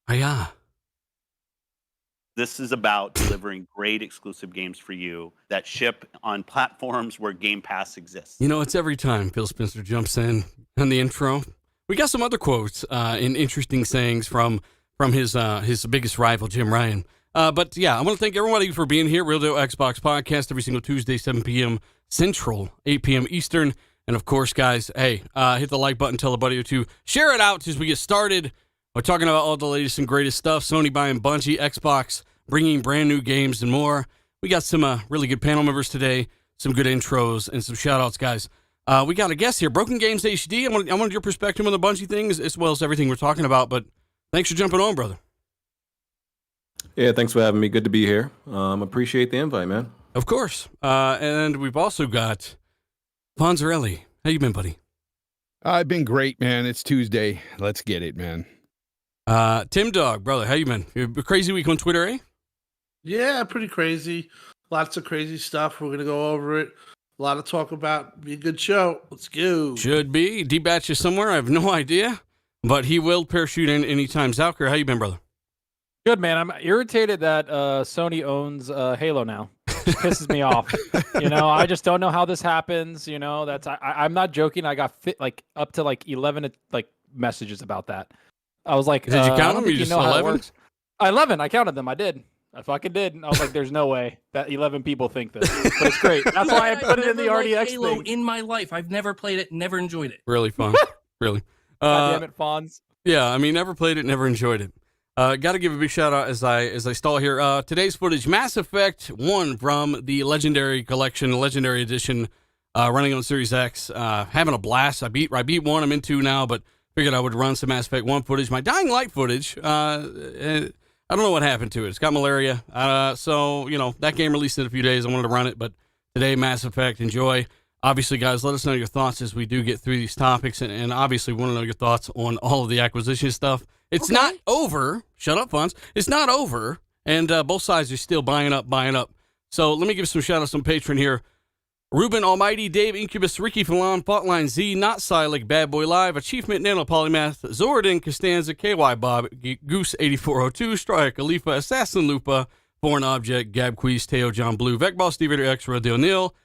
Yeah. This is about delivering great exclusive games for you that ship on platforms where Game Pass exists. You know, it's every time Phil Spencer jumps in on the intro. We got some other quotes and interesting sayings from his biggest rival, Jim Ryan. But yeah, I want to thank everybody for being here. Real Deal Xbox Podcast every single Tuesday, 7 p.m. Central, 8 p.m. Eastern. And of course, guys, hey, hit the like button, tell a buddy or two. Share it out as we get started. We're talking about all the latest and greatest stuff. Sony buying Bungie, Xbox bringing brand new games and more. We got some really good panel members today, some good intros, and some shout-outs, guys. We got a guest here, Broken Games HD. I wanted your perspective on the Bungie things as well as everything we're talking about, but thanks for jumping on, brother. Yeah, thanks for having me. Good to be here. Appreciate the invite, man. Of course. And we've also got Fonzarelli. How you been, buddy? I've been great, man. It's Tuesday. Let's get it, man. Tim Dog, brother, how you been? A crazy week on Twitter, eh? Yeah, pretty crazy. Lots of crazy stuff. We're going to go over it. A lot of talk about. Be a good show. Let's go. Should be. D-Batch is somewhere. I have no idea. But he will parachute in anytime. Zalker, how you been, brother? Good, man. I'm irritated that Sony owns Halo now. It pisses me off. You know, I just don't know how this happens. You know, I'm not joking. I got up to 11 messages about that. I was like, did you count them? You just know 11? 11. I counted them. I did. I fucking did. And I was like, there's no way that 11 people think this. But it's great. That's why I put it in the RDX Halo thing. In my life, I've never played it, never enjoyed it. Really fun. Really. God damn it, Fonz. Yeah, I mean, never played it, never enjoyed it. Got to give a big shout out as I stall here. Today's footage, Mass Effect 1 from the Legendary Collection, Legendary Edition, running on Series X. Having a blast. I beat 1. I'm in 2 now, but figured I would run some Mass Effect 1 footage. My Dying Light footage, I don't know what happened to it. It's got malaria. So, you know, that game released in a few days. I wanted to run it, but today, Mass Effect, enjoy. Obviously, guys, let us know your thoughts as we do get through these topics, and obviously want to know your thoughts on all of the acquisition stuff. It's not over. Shut up, Fonz. It's not over, and both sides are still buying up. So let me give some shout-outs on Patreon here. Ruben Almighty, Dave Incubus, Ricky Fallon, Faultline Z, Not Silik, Bad Boy Live, Achievement Nano Polymath, Zordon, Costanza, KY Bob, Goose 8402, Striker, Khalifa, Assassin Lupa, Foreign Object, Gab Queez, Teo John Blue, Vecball, Steve Raider X, Rodeo Neal,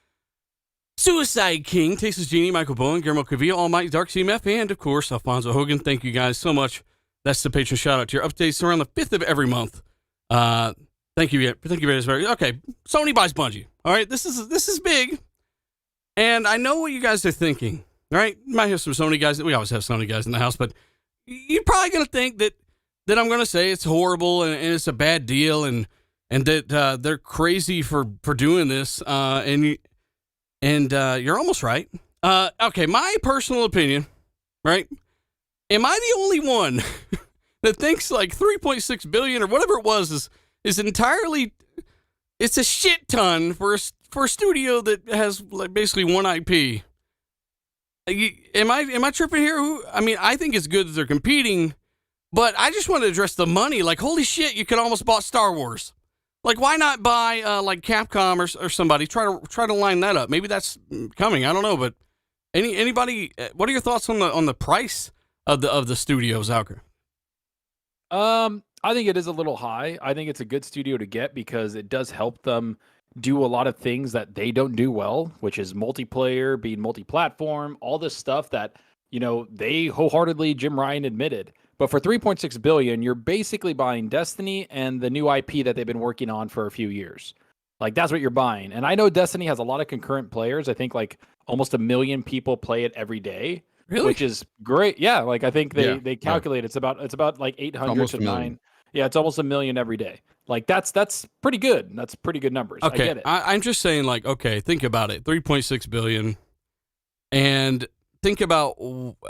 Suicide King, Tasteless Genie, Michael Bowen, Guillermo Cavilla, Almighty, Dark CMF, and of course, Alfonso Hogan. Thank you guys so much. That's the Patreon shout out to your updates around the 5th of every month. Thank you very much. Okay, Sony buys Bungie. All right, this is big. And I know what you guys are thinking, right? You might have some Sony guys. We always have Sony guys in the house, but you're probably going to think that I'm going to say it's horrible and it's a bad deal and that they're crazy for doing this. And you're almost right. Okay, my personal opinion, right? Am I the only one that thinks like 3.6 billion or whatever it was is entirely? It's a shit ton for a studio that has like basically one IP. Am I tripping here? I mean, I think it's good that they're competing, but I just want to address the money. Like, holy shit, you could almost bought Star Wars. Like, why not buy like Capcom or somebody? Try to line that up. Maybe that's coming. I don't know, but anybody? What are your thoughts on the price of the studios out there? I think it is a little high. I think it's a good studio to get because it does help them do a lot of things that they don't do well, which is multiplayer, being multi-platform, all this stuff that, you know, they wholeheartedly, Jim Ryan admitted. But for 3.6 billion, you're basically buying Destiny and the new IP that they've been working on for a few years. Like, that's what you're buying. And I know Destiny has a lot of concurrent players. I think like almost 1 million people play it every day. Really? Which is great. Yeah, like I think they calculate it's about like 800 to 9. Yeah, it's almost 1 million every day. Like that's pretty good. That's pretty good numbers. Okay, I get it. I'm just saying, like, okay, think about it. 3.6 billion, and think about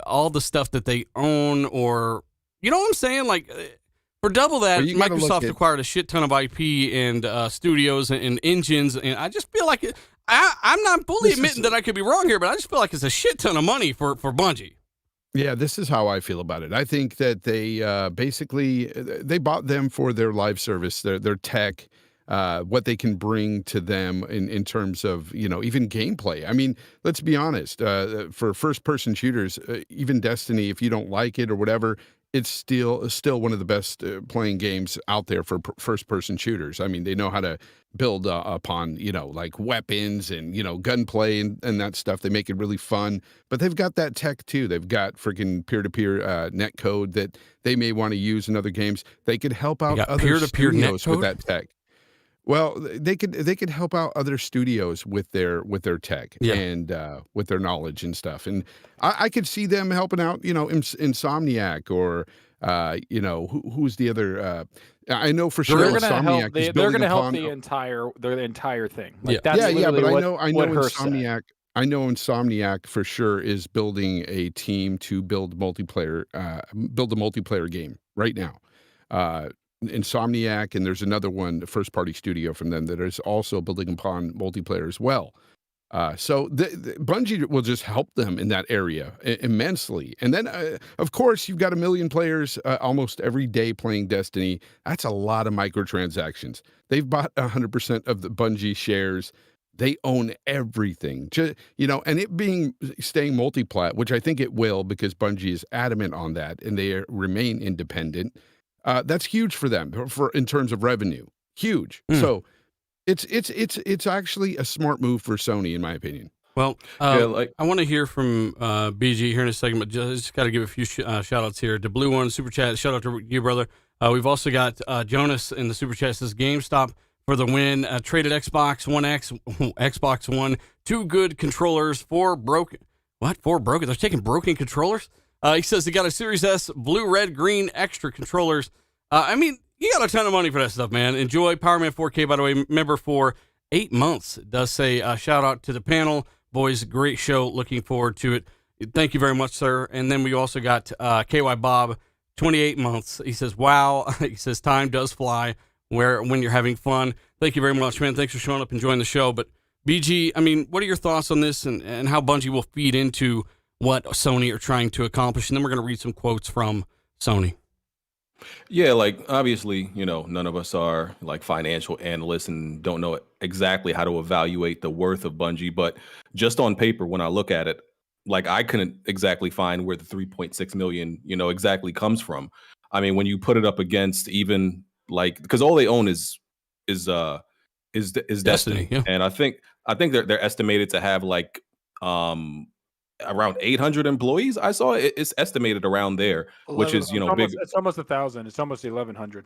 all the stuff that they own, or you know what I'm saying? Like, for double that, Microsoft acquired a shit ton of IP and studios and engines, and I just feel like I'm not fully admitting that I could be wrong here, but I just feel like it's a shit ton of money for Bungie. Yeah, this is how I feel about it. I think that they basically they bought them for their live service, their tech, what they can bring to them in terms of, you know, even gameplay. I mean, let's be honest, for first-person shooters, even Destiny, if you don't like it or whatever, it's still one of the best playing games out there for first person shooters. I mean, they know how to build upon, like weapons and, gunplay and that stuff. They make it really fun, but they've got that tech too. They've got freaking peer-to-peer net code that they may want to use in other games. They could help out other peer-to-peer net studios with code? that tech. Well, they could help out other studios with their tech and with their knowledge and stuff. And I could see them helping out, Insomniac or who's the other I know for sure They're gonna Insomniac help. is They're building gonna help upon the entire thing. Yeah. That's but literally I know what Hurst said. Insomniac for sure is building a team to build a multiplayer game right now. Insomniac, and there's another one, the first party studio from them that is also building upon multiplayer as well. So the Bungie will just help them in that area immensely. And then, of course, you've got 1 million players almost every day playing Destiny. That's a lot of microtransactions. They've bought 100% of the Bungie shares. They own everything, and it staying multi-plat, which I think it will because Bungie is adamant on that and they remain independent. That's huge for them in terms of revenue. Huge. So it's actually a smart move for Sony, in my opinion. Well, I want to hear from BG here in a second, but just got to give a few shout outs here. The Blue One Super Chat, shout out to you, brother. We've also got Jonas in the Super Chat says GameStop for the win. Traded Xbox One X, Xbox One, 2 good controllers, 4 broken. What? 4 broken? They're taking broken controllers? He says they got a Series S, blue, red, green, extra controllers. I mean, you got a ton of money for that stuff, man. Enjoy Power Man 4K, by the way, member for 8 months. It does say shout out to the panel. Boys, great show. Looking forward to it. Thank you very much, sir. And then we also got KY Bob, 28 months. He says, wow. He says, time does fly when you're having fun. Thank you very much, man. Thanks for showing up and joining the show. But BG, I mean, what are your thoughts on this and how Bungie will feed into what Sony are trying to accomplish? And then we're going to read some quotes from Sony. Yeah, like obviously, none of us are like financial analysts and don't know exactly how to evaluate the worth of Bungie. But just on paper, when I look at it, like I couldn't exactly find where the 3.6 million, exactly comes from. I mean, when you put it up against even like, because all they own is Destiny. Yeah. And I think they're estimated to have like around 800 employees. I saw it's estimated around there, which is big. It's almost 1,000. It's almost 1,100.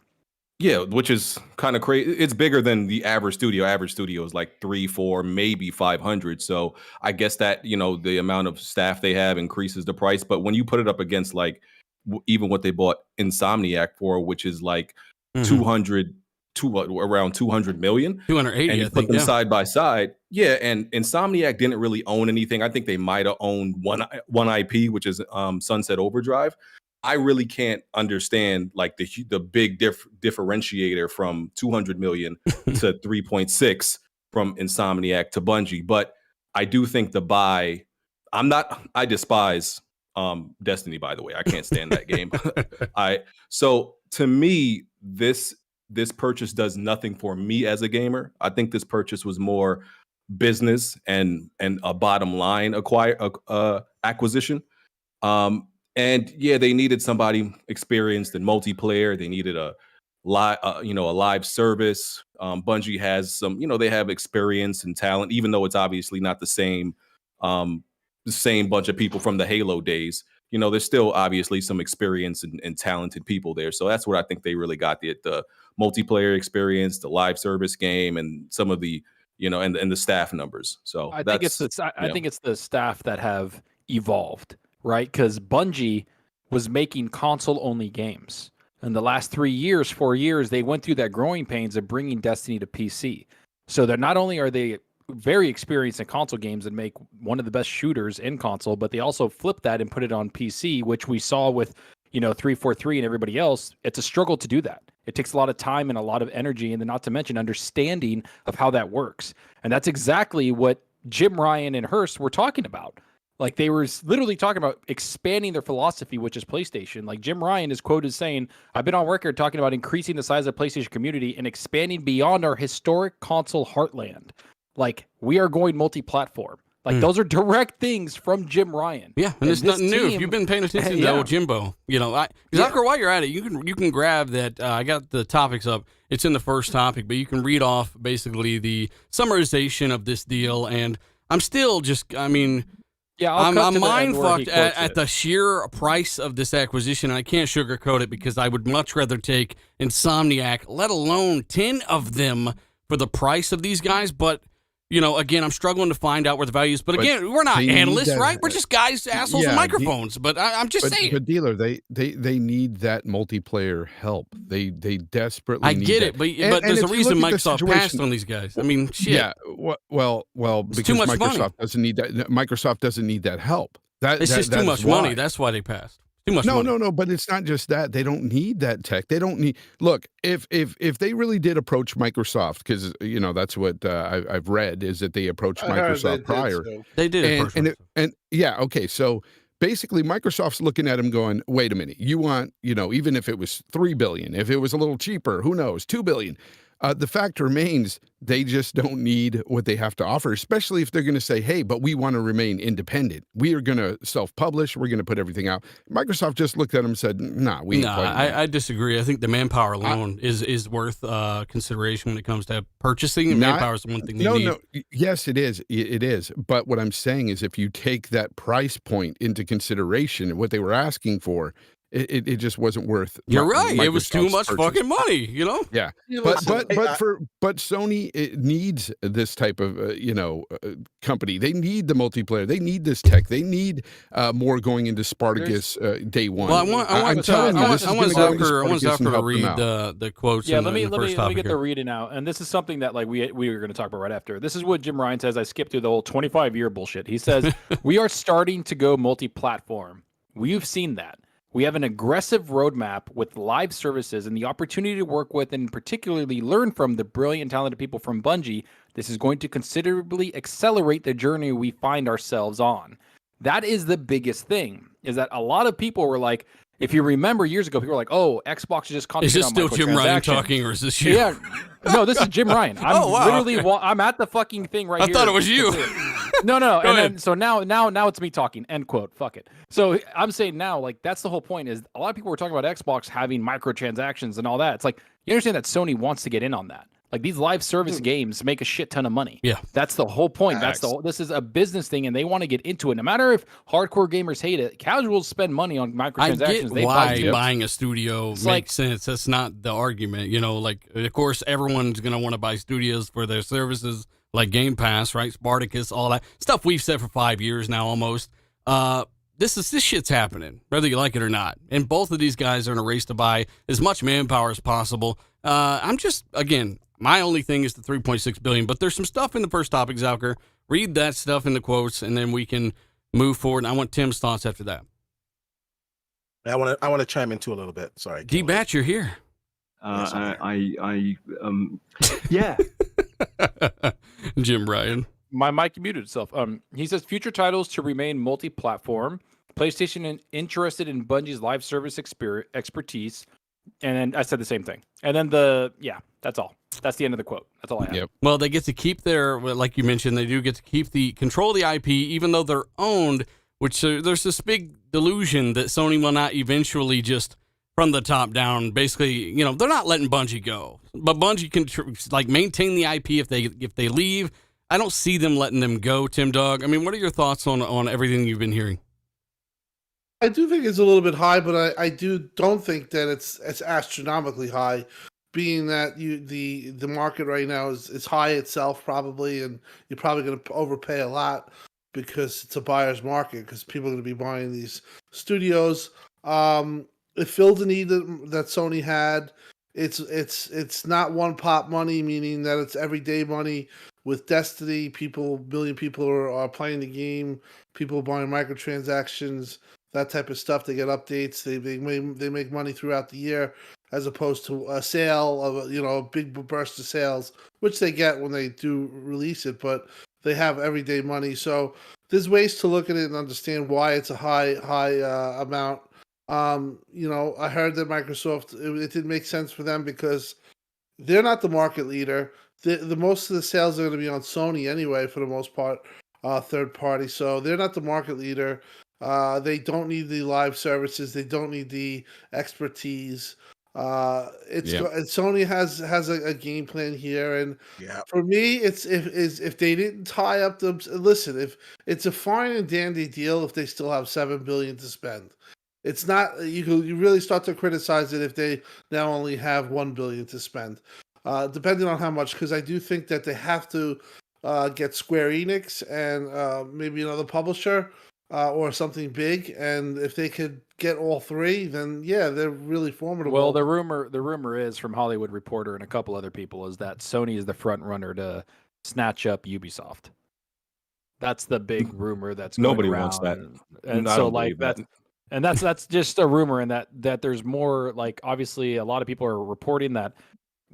Yeah, which is kind of crazy. It's bigger than the average studio. Average studio is like 3, 4, maybe 500. So I guess that the amount of staff they have increases the price. But when you put it up against like even what they bought Insomniac for, which is like around 200 million, 280, and you put them side by side. Yeah, and Insomniac didn't really own anything. I think they might have owned one IP, which is Sunset Overdrive. I really can't understand like the big differentiator from 200 million to 3.6 from Insomniac to Bungie. But I do think the buy. I despise Destiny, by the way. I can't stand that game. So to me, this purchase does nothing for me as a gamer. I think this purchase was more business and a bottom line acquisition. And yeah, they needed somebody experienced in multiplayer. They needed a live service. Bungie has some, they have experience and talent, even though it's obviously not the same bunch of people from the Halo days. There's still obviously some experience and talented people there. So that's what I think they really got, the multiplayer experience, the live service game, and some of the, and the staff numbers. So I think it's the staff that have evolved, right? Because Bungie was making console-only games. In the last 4 years, they went through that growing pains of bringing Destiny to PC. So they're not only are they very experienced in console games and make one of the best shooters in console, but they also flip that and put it on PC, which we saw with 343 and everybody else. It's a struggle to do that. It takes a lot of time and a lot of energy, and then not to mention understanding of how that works. And that's exactly what Jim Ryan and Hurst were talking about. Like they were literally talking about expanding their philosophy, which is PlayStation. Like Jim Ryan is quoted saying, "I've been on record talking about increasing the size of the PlayStation community and expanding beyond our historic console heartland. Like we are going multi-platform. Like those are direct things from Jim Ryan. Yeah, and it's nothing new. If you've been paying attention to old Jimbo, you know, Zucker, while you're at it, you can grab that. I got the topics up. It's in the first topic, but you can read off basically the summarization of this deal. And I'm still just, I mean, I'm mind fucked at the sheer price of this acquisition. And I can't sugarcoat it because I would much rather take Insomniac, let alone 10 of them for the price of these guys. But you know, again, I'm struggling to find out where the value is. But again, we're not analysts, right? We're just guys, assholes, and microphones. But I'm just saying. But dealer, they need that multiplayer help. They desperately need it, but there's a reason Microsoft passed on these guys. I mean, shit. Yeah, well, because too much Microsoft money. doesn't need that. Microsoft doesn't need that help. It's just too much money. That's why they passed. Too much money. No. But it's not just that. They don't need that tech. They don't need. Look, if they really did approach Microsoft, because you know that's what I've read is that they approached Microsoft prior. They did, and yeah, okay. So basically, Microsoft's looking at them, going, "Wait a minute. You want, you know, even if it was $3 billion, if it was a little cheaper, who knows, $2 billion." The fact remains, they just don't need what they have to offer, especially if they're going to say, hey, but we want to remain independent. We are going to self-publish. We're going to put everything out. Microsoft just looked at them and said, nah, we ain't quite I disagree. I think the manpower alone is worth consideration when it comes to purchasing. And manpower is the one thing they need. No, yes, it is. It is. But what I'm saying is if you take that price point into consider,ation what they were asking for, it just wasn't worth. You're right. It was too much purchase. fucking money, you know. Yeah, but Sony it needs this type of company. They need the multiplayer. They need this tech. They need more going into Spartacus day one. Well, I want Zucker to read the quotes. Yeah, let me get the reading out. And this is something that like we were going to talk about right after. This is what Jim Ryan says. I skipped through the whole 25-year bullshit. He says we are starting to go multi-platform. We've seen that. We have an aggressive roadmap with live services and the opportunity to work with and particularly learn from the brilliant, talented people from Bungie. This is going to considerably accelerate the journey we find ourselves on. That is the biggest thing, is that a lot of people were like, if you remember years ago, people were like, oh, Xbox is just concentrating on microtransactions. Is this still Jim Ryan talking or is this you? Yeah. No, this is Jim Ryan. I'm at the fucking thing right here. I thought it was you. No. And then, so now it's me talking. End quote. Fuck it. So I'm saying now, like, that's the whole point is a lot of people were talking about Xbox having microtransactions and all that. It's like, you understand that Sony wants to get in on that. Like these live service games make a shit ton of money. Yeah. That's the whole point. This is a business thing and they want to get into it. No matter if hardcore gamers hate it, casuals spend money on microtransactions. I get why buying a studio makes sense. That's not the argument. You know, like, of course, everyone's going to want to buy studios for their services like Game Pass, right? Spartacus, all that stuff we've said for 5 years now almost. This shit's happening, whether you like it or not. And both of these guys are in a race to buy as much manpower as possible. I'm just, again, my only thing is the $3.6 billion, but there's some stuff in the first topic, Zucker. Read that stuff in the quotes, and then we can move forward. And I want Tim's thoughts after that. I want to chime in too a little bit. Sorry, D-Bat, you're here. Yeah. Jim Ryan. My mic muted itself. He says future titles to remain multi-platform. PlayStation interested in Bungie's live service expertise. And then I said the same thing. And then that's all. That's the end of the quote. That's all I have. Yep. Well, they get to keep like you mentioned, they do get to keep control of the IP, even though they're owned, which there's this big delusion that Sony will not eventually just from the top down, basically, you know, they're not letting Bungie go, but Bungie can maintain the IP if they leave. I don't see them letting them go, Tim Dog. I mean, what are your thoughts on everything you've been hearing? I do think it's a little bit high, but I don't think that it's astronomically high, being that the market right now is high itself probably, and you're probably going to overpay a lot because it's a buyer's market because people are going to be buying these studios. It filled the need that Sony had. It's not one pop money, meaning that it's everyday money. With Destiny, million people are playing the game. People buying microtransactions, that type of stuff. They get updates. They make money throughout the year, as opposed to a sale of a big burst of sales, which they get when they do release it. But they have everyday money, so there's ways to look at it and understand why it's a high amount. I heard that Microsoft, it didn't make sense for them because they're not the market leader. The most of the sales are going to be on Sony anyway, for the most part. third party. So they're not the market leader. They don't need the live services. They don't need the expertise. Sony has a game plan here, and Yeah. for me, it's if they didn't tie up the listen, if it's a fine and dandy deal if they still have $7 billion to spend. It's not you really start to criticize it if they now only have $1 billion to spend, depending on how much. Because I do think that they have to get Square Enix and maybe another publisher or something big, and if they could get all three, then yeah, they're really formidable. Well, the rumor is from Hollywood Reporter and a couple other people is that Sony is the front runner to snatch up Ubisoft. That's the big rumor that's going Nobody around. wants that. And I so don't like believe that. and that's just a rumor, and that there's more. Like obviously, a lot of people are reporting that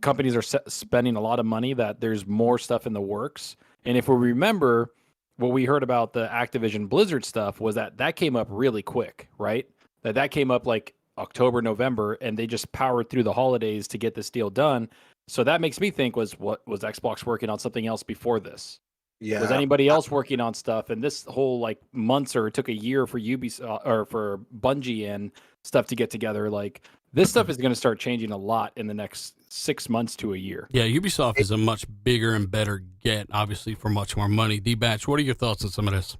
companies are spending a lot of money. That there's more stuff in the works. And if we remember, what we heard about the Activision Blizzard stuff was that came up really quick, right? That came up like October, November, and they just powered through the holidays to get this deal done. So that makes me think was Xbox working on something else before this? Yeah. Was anybody else working on stuff? And this whole like months, or it took a year for Ubisoft or for Bungie and stuff to get together. Like this stuff is going to start changing a lot in the next 6 months to a year. Yeah, Ubisoft is a much bigger and better get, obviously, for much more money. D-Batch, what are your thoughts on some of this?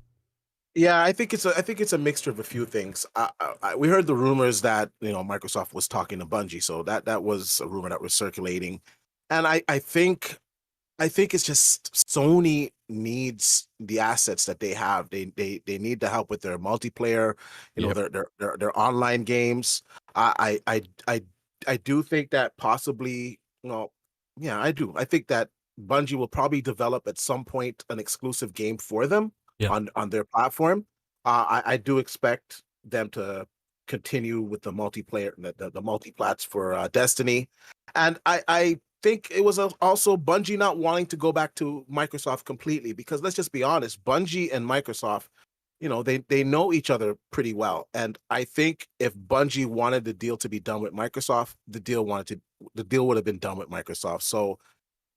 Yeah, I think it's a mixture of a few things. We heard the rumors that Microsoft was talking to Bungie, so that was a rumor that was circulating, and I think it's just Sony needs the assets that they have. They need the help with their multiplayer, their online games. I do think that possibly, I do. I think that Bungie will probably develop at some point an exclusive game for them on their platform. I do expect them to continue with the multiplayer, the multiplats for Destiny, and I think it was also Bungie not wanting to go back to Microsoft completely, because let's just be honest, Bungie and Microsoft, they know each other pretty well. And I think if Bungie wanted the deal to be done with Microsoft, the deal would have been done with Microsoft. So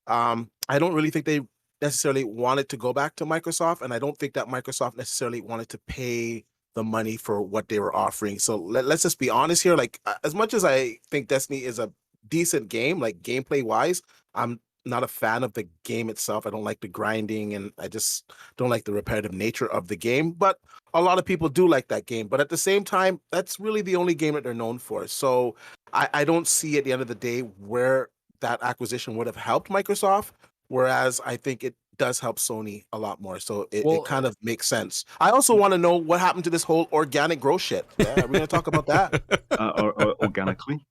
I don't really think they necessarily wanted to go back to Microsoft, and I don't think that Microsoft necessarily wanted to pay the money for what they were offering. So let's just be honest here. Like, as much as I think Destiny is a decent game, like gameplay wise, I'm not a fan of the game itself. I don't like the grinding, and I just don't like the repetitive nature of the game. But a lot of people do like that game. But at the same time, that's really the only game that they're known for. So I don't see at the end of the day where that acquisition would have helped Microsoft, whereas I think it does help Sony a lot more. So it kind of makes sense. I also want to know what happened to this whole organic growth shit. Yeah, we're going to talk about that. Organically.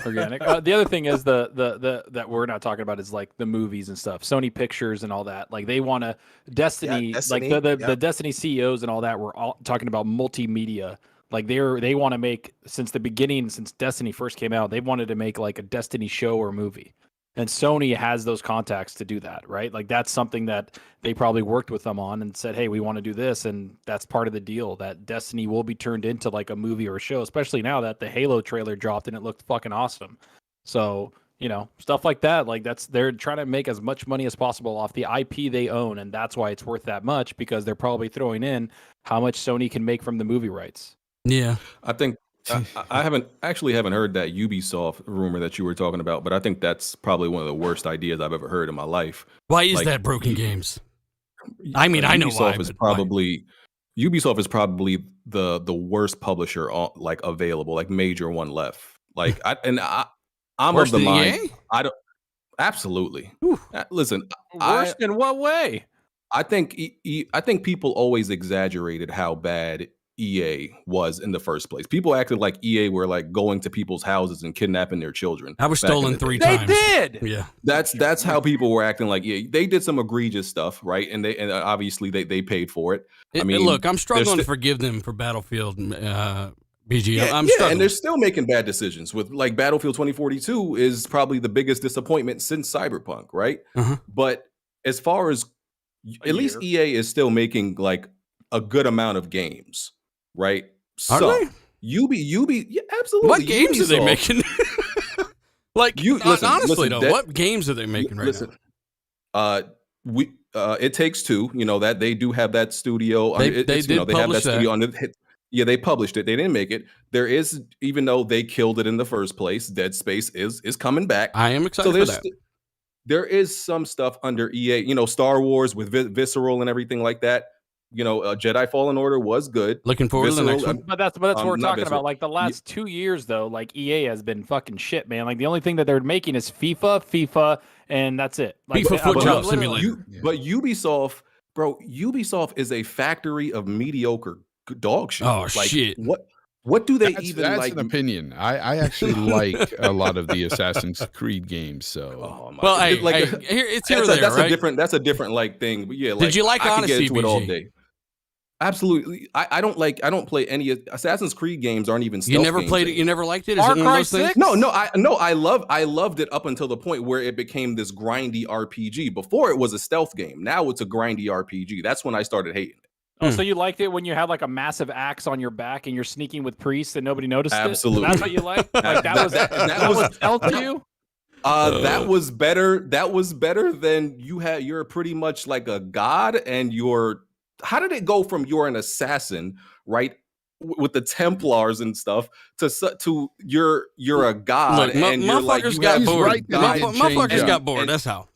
Organic. The other thing is the that we're not talking about is like the movies and stuff. Sony Pictures and all that. Like they want to Destiny, like the Destiny CEOs and all that were all talking about multimedia. Like they want to make, since the beginning, since Destiny first came out, they wanted to make like a Destiny show or movie. And Sony has those contacts to do that, right? Like that's something that they probably worked with them on and said, hey, we want to do this. And that's part of the deal, that Destiny will be turned into like a movie or a show, especially now that the Halo trailer dropped and it looked fucking awesome. So, stuff like that, like they're trying to make as much money as possible off the IP they own. And that's why it's worth that much, because they're probably throwing in how much Sony can make from the movie rights. Yeah. I think I haven't heard that Ubisoft rumor that you were talking about, but I think that's probably one of the worst ideas I've ever heard in my life. Why is that broken games? I mean, I know why. Ubisoft is probably the worst publisher like available, like major one left. Like I'm worse of the than mind. EA? I don't absolutely. Listen, Worse in what way? I think people always exaggerated how bad EA was in the first place. People acted like EA were like going to people's houses and kidnapping their children. I was stolen 3 times. They did. Yeah. That's how people were acting like EA. They did some egregious stuff, right? And obviously they paid for it. I mean, look, I'm struggling to forgive them for Battlefield BG. Yeah, I'm struggling. And they're still making bad decisions. With like Battlefield 2042 is probably the biggest disappointment since Cyberpunk, right? Uh-huh. But as far as at least EA is still making like a good amount of games. Right? Are they? Yeah, absolutely. What games are they making? Like, honestly, listen, though, what games are they making right now? It Takes Two. You know that they do have that studio. They they did have that publish studio that. under. Yeah, they published it. They didn't make it. There is, even though they killed it in the first place, Dead Space is coming back. I am excited for there's that. there is some stuff under EA. You know, Star Wars with Visceral and everything like that. You know, Jedi Fallen Order was good. Looking forward to the next one. But that's what we're not talking Visceral. about. Like the last 2 years, though, like EA has been fucking shit, man. Like the only thing that they're making is FIFA, and that's it. Like, FIFA Foot But Job no, Simulator. But Ubisoft, bro, Ubisoft is a factory of mediocre dog shit. Oh, like, shit. What do they That's like? an opinion. I actually like a lot of the Assassin's Creed games. So, Oh my Well, God. hey, Like, it's here or there, that's right? that's a different like thing. But yeah, like, Did you like I could get Odyssey, into it all BG? day. Absolutely. I don't play any Assassin's Creed games. Aren't even stealth You never games played it. anymore. You never liked it. Is Far it one of Cry those things? 6? No, I loved it up until the point where it became this grindy RPG. Before it was a stealth game. Now it's a grindy RPG. That's when I started hating it. Oh, so you liked it when you had like a massive axe on your back and you're sneaking with priests and nobody noticed Absolutely. it? That's what you liked? Like that was stealth to you? That was better. That was better than you're pretty much like a god, and how did it go from you're an assassin, right? With the Templars and stuff to you're a god. Look, and you're like, motherfuckers you got have bored. right that it Motherfuckers changed. got bored. That's how.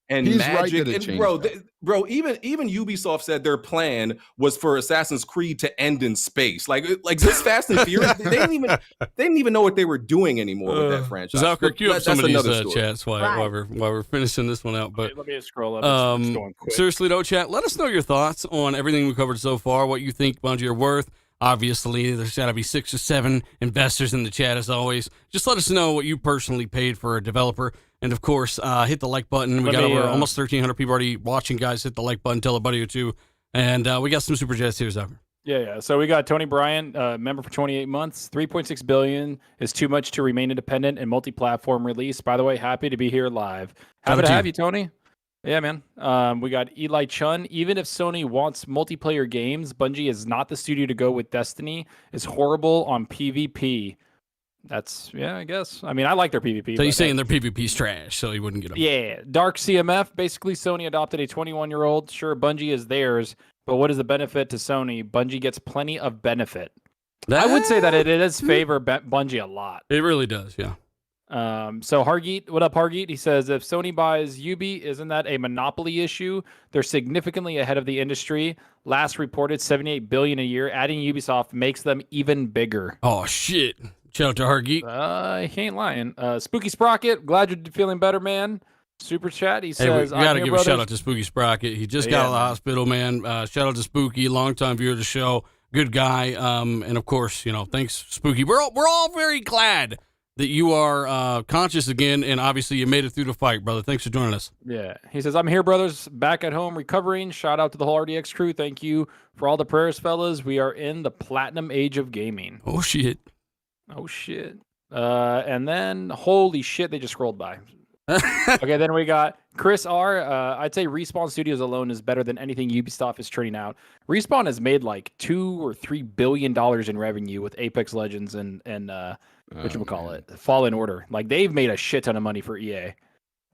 and He's right magic. that it And changed bro, even Ubisoft said their plan was for Assassin's Creed to end in space. Like this Fast and Furious, they didn't even know what they were doing anymore with that franchise. Zalker, But cue up that's some of these another story. chats while we're finishing this one out. But Let me just scroll up. It's going quick. seriously though, chat, let us know your thoughts on everything we covered so far. What you think Bungie are worth. Obviously, there's got to be 6 or 7 investors in the chat as always. Just let us know what you personally paid for a developer. And of course, hit the like button. We got over almost 1,300 people already watching, guys. Hit the like button, tell a buddy or two. And we got some super chats here, Zucker. Yeah. So we got Tony Bryant, member for 28 months. 3.6 billion is too much to remain independent and multi-platform release. By the way, happy to be here live. Happy to have you, Tony. Yeah, man. We got Eli Chun. Even if Sony wants multiplayer games, Bungie is not the studio to go with. Destiny is horrible on PvP. That's, I guess. I mean, I like their PvP. So you're saying their PvP's trash, so you wouldn't get them. Yeah. Dark CMF. Basically, Sony adopted a 21-year-old. Sure, Bungie is theirs, but what is the benefit to Sony? Bungie gets plenty of benefit. I would say that it does favor Bungie a lot. It really does, yeah. So Hargeet, what up, Hargeet? He says, if Sony buys Ubi, isn't that a monopoly issue? They're significantly ahead of the industry. Last reported $78 billion a year. Adding Ubisoft makes them even bigger. Oh, shit. Shout out to Hargeet. He ain't lying. Spooky Sprocket, glad you're feeling better, man. Super chat. He Hey, says, we got to I'm give here, a shout brothers. out to Spooky Sprocket. He just got out of the hospital, man. Shout out to Spooky, longtime viewer of the show. Good guy. And of course, thanks, Spooky. We're all very glad that you are conscious again, and obviously you made it through the fight, brother. Thanks for joining us. Yeah. He says, I'm here, brothers, back at home recovering. Shout out to the whole RDX crew. Thank you for all the prayers, fellas. We are in the platinum age of gaming. Oh, shit. Oh, shit. And then, holy shit, they just scrolled by. Okay, then we got Chris R. I'd say Respawn Studios alone is better than anything Ubisoft is churning out. Respawn has made like $2 or $3 billion in revenue with Apex Legends and whatchamacallit, Fallen Order. Like, they've made a shit ton of money for EA.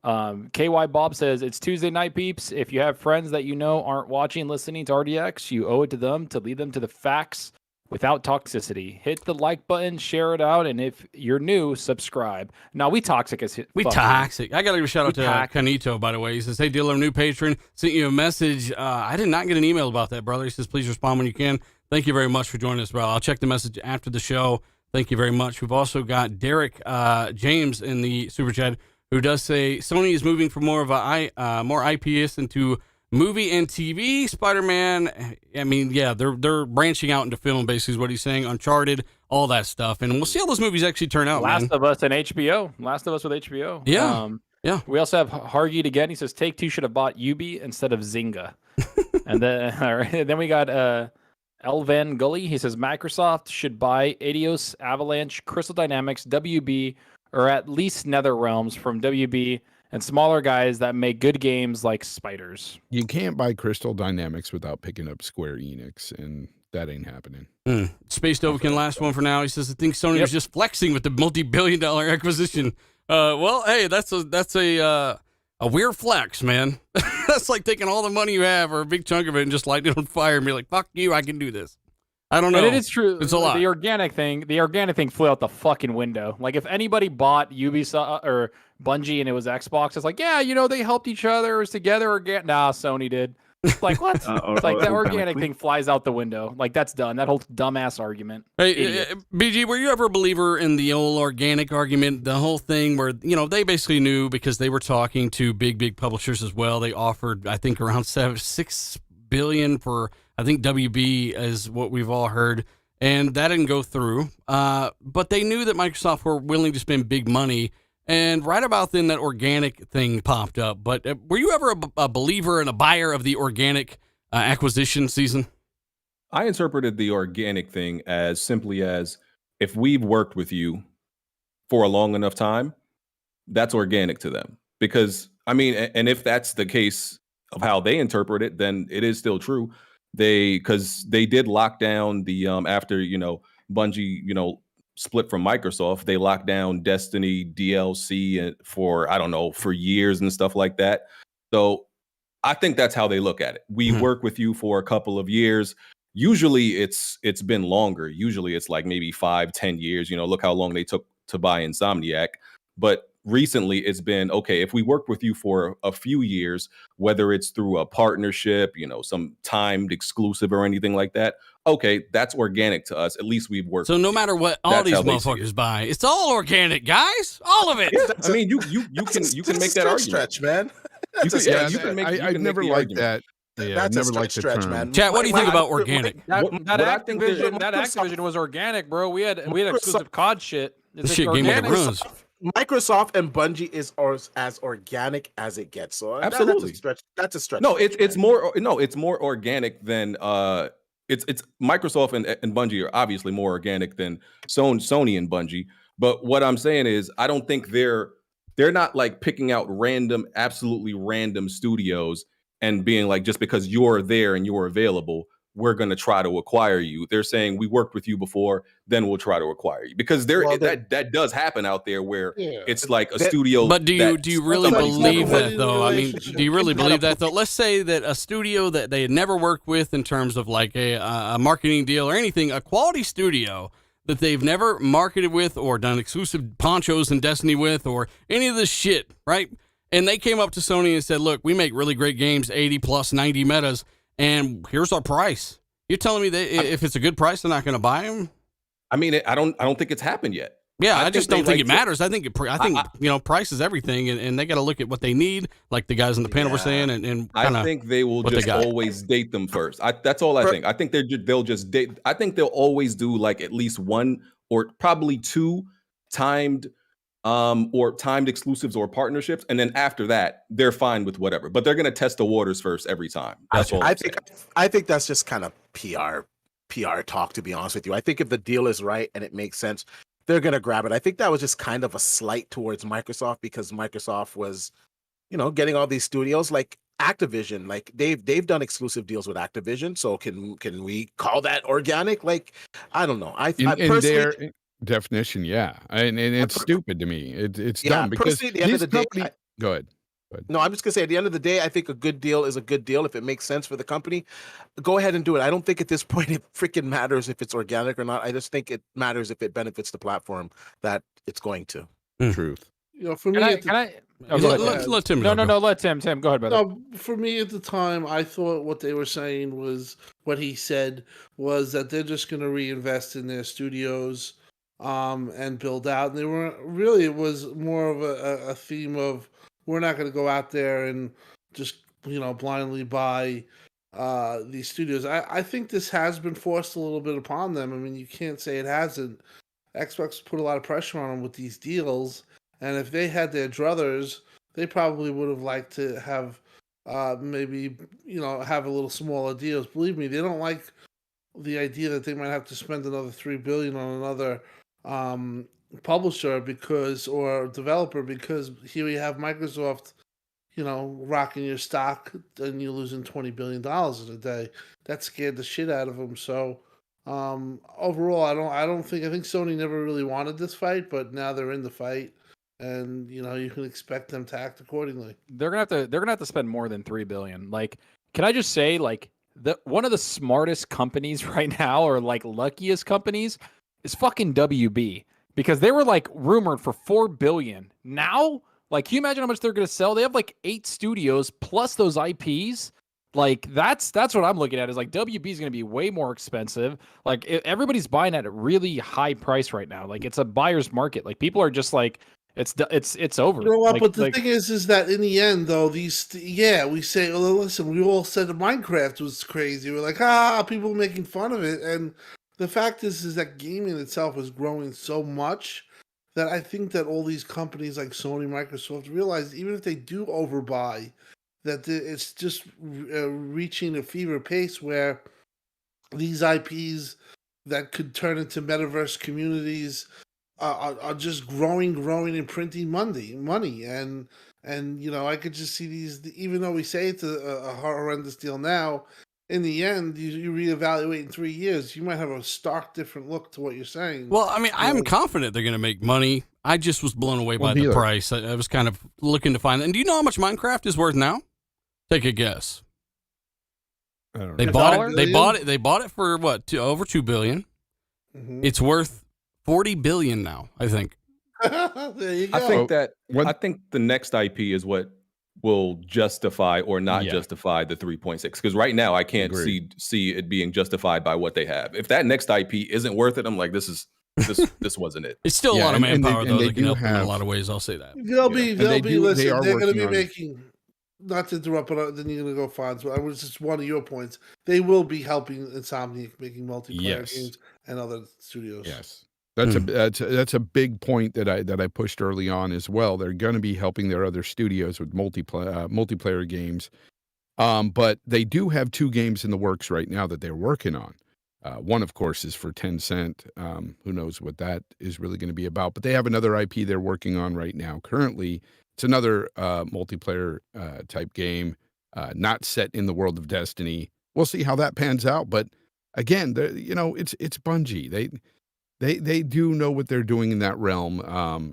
KY Bob says, it's Tuesday night, peeps. If you have friends that you know aren't watching, listening to RDX, you owe it to them to lead them to the facts without toxicity. Hit the like button, share it out, and if you're new, subscribe. Now, we toxic as fuck. We toxic. I got to give a shout out to toxic. Kanito, by the way. He says, hey, dealer, new patron. Sent you a message. I did not get an email about that, brother. He says, please respond when you can. Thank you very much for joining us, bro. I'll check the message after the show. Thank you very much. We've also got Derek James in the super chat who does say Sony is moving from more of more IPs into movie and TV. Spider-Man, I mean, yeah, they're branching out into film, basically is what he's saying. Uncharted, all that stuff. And we'll see how those movies actually turn out, Last man. of Us and HBO. Last of Us with HBO. Yeah. Yeah. We also have Hargeet again. He says Take-Two should have bought Ubi instead of Zynga. And then, all right, then we got Elvan Gully. He says Microsoft should buy Eidos, Avalanche, Crystal Dynamics, WB, or at least NetherRealms from WB, and smaller guys that make good games like Spiders. You can't buy Crystal Dynamics without picking up Square Enix, and that ain't happening. Space Dovekin, last one for now. He says, I think Sony was just flexing with the multi-billion-dollar acquisition. Well, hey, that's a a weird flex, man. That's like taking all the money you have or a big chunk of it and just lighting it on fire and be like, fuck you, I can do this. I don't know. And it is true. It's a lot. The organic thing flew out the fucking window. Like if anybody bought Ubisoft or Bungie and it was Xbox, it's like, yeah, they helped each other, it was together. Nah, Sony did. Like what? It's like the organic thing flies out the window. Like that's done. That whole dumbass argument. Hey, BG, were you ever a believer in the old organic argument? The whole thing where, they basically knew because they were talking to big publishers as well. They offered, I think, around $6 billion for, I think, WB is what we've all heard. And that didn't go through. But they knew that Microsoft were willing to spend big money. And right about then, that organic thing popped up. But were you ever a believer and a buyer of the organic acquisition season? I interpreted the organic thing as simply as if we've worked with you for a long enough time, that's organic to them. Because, and if that's the case of how they interpret it, then it is still true. Because they did lock down the, after, Bungie, split from Microsoft, they locked down Destiny DLC for, I don't know, for years and stuff like that. So I think that's how they look at it. We work with you for a couple of years. Usually it's been longer. Usually it's like maybe 5-10 years. Look how long they took to buy Insomniac. But recently it's been, okay, if we work with you for a few years, whether it's through a partnership, some timed exclusive or anything like that, okay, that's organic to us. At least we've worked. So no matter what all these motherfuckers buy, it's all organic, guys. All of it. Yeah, you can make that argument. Stretch, man. I've never liked that. Yeah, I've never liked the term. Man. Chat, what do you think about organic? That Activision was organic, bro. We had exclusive COD shit. This shit Game of Thrones. Microsoft and Bungie is as organic as it gets. So absolutely, that's a stretch. No, it's more organic than it's Microsoft and Bungie are obviously more organic than Sony and Bungie. But what I'm saying is, I don't think they're not like picking out absolutely random studios and being like, just because you're there and you're available, we're going to try to acquire you. They're saying we worked with you before, then we'll try to acquire you, because that does happen out there where it's like a studio. But do you really believe that though? Do you really believe that though? Let's say that a studio that they had never worked with in terms of like a marketing deal or anything, a quality studio that they've never marketed with or done exclusive ponchos in Destiny with or any of this shit, right? And they came up to Sony and said, look, we make really great games, 80 plus 90 metas. And here's our price. You're telling me that if it's a good price, they're not going to buy them? I don't think it's happened yet. Yeah, I just don't think it matters. I think price is everything, and they got to look at what they need, like the guys on the panel were saying, and I think they will just always date them first. That's all I think. I think they'll just date. I think they'll always do like at least one or probably two timed exclusives or partnerships, and then after that they're fine with whatever, but they're going to test the waters first every time. That's all I think that's just kind of PR talk, to be honest with you. I think if the deal is right and it makes sense, they're going to grab it. I think that was just kind of a slight towards Microsoft, because Microsoft was getting all these studios like Activision, like they've done exclusive deals with Activision. So can we call that organic? Like, I don't know. I personally, definition, yeah, and it's stupid to me. It's dumb, because at the end of the day, go ahead. No, I'm just gonna say, at the end of the day, I think a good deal is a good deal. If it makes sense for the company, go ahead and do it. I don't think at this point it freaking matters if it's organic or not. I just think it matters if it benefits the platform that it's going to. Truth. For me, let Tim. Let Tim go ahead, brother. No, for me at the time, I thought what they were saying was, what he said was that they're just going to reinvest in their studios and build out. And they weren't really, it was more of a theme of, we're not going to go out there and just, blindly buy these studios. I think this has been forced a little bit upon them. I mean, you can't say it hasn't. Xbox put a lot of pressure on them with these deals. And if they had their druthers, they probably would have liked to have maybe, have a little smaller deals. Believe me, they don't like the idea that they might have to spend another $3 billion on another publisher or developer, because here we have Microsoft, rocking your stock and you're losing $20 billion in a day. That scared the shit out of them. So overall, I think Sony never really wanted this fight, but now they're in the fight. and you can expect them to act accordingly. They're gonna have to spend more than $3 billion. Like, can I just say, like, one of the smartest companies right now, or like luckiest companies, is fucking WB, because they were like rumored for $4 billion. Now, like, can you imagine how much they're gonna sell? They have like 8 studios plus those IPs. Like, that's what I'm looking at, is like WB is going to be way more expensive. Like, everybody's buying at a really high price right now. Like, it's a buyer's market. Like, people are just like, it's over. You know what? Like, But the thing is that in the end, though, we say, well, listen, we all said that Minecraft was crazy. We're like, people making fun of it. And the fact is that gaming itself is growing so much that I think that all these companies like Sony, Microsoft realize, even if they do overbuy, that it's just reaching a fever pace where these IPs that could turn into metaverse communities are just growing and printing money. And I could just see these, even though we say it's a horrendous deal now, in the end, you reevaluate in 3 years, you might have a stark different look to what you're saying. Well, I mean, I'm confident they're going to make money. I just was blown away by the price. I was kind of looking to find it. And do you know how much Minecraft is worth now? Take a guess. I don't know. They bought it for what? Over $2 billion. Mm-hmm. It's worth $40 billion now, I think. There you go. I think the next IP is what will justify or not justify the 3.6, because right now I can't see it being justified by what they have. If that next IP isn't worth it, I'm like, this wasn't it. It's still a lot of manpower, though. They can help in a lot of ways. I'll say that. They're going to be making. Not to interrupt, but then you're going to go Fonz. But I was just one of your points. They will be helping Insomniac making multiplayer games and other studios. Yes, that's a big point that I pushed early on as well. They're going to be helping their other studios with multiplayer games. But they do have 2 games in the works right now that they're working on. One, of course, is for Tencent. Who knows what that is really going to be about? But they have another IP they're working on right now. Currently, it's another multiplayer type game, not set in the world of Destiny. We'll see how that pans out. But again, it's Bungie. They do know what they're doing in that realm.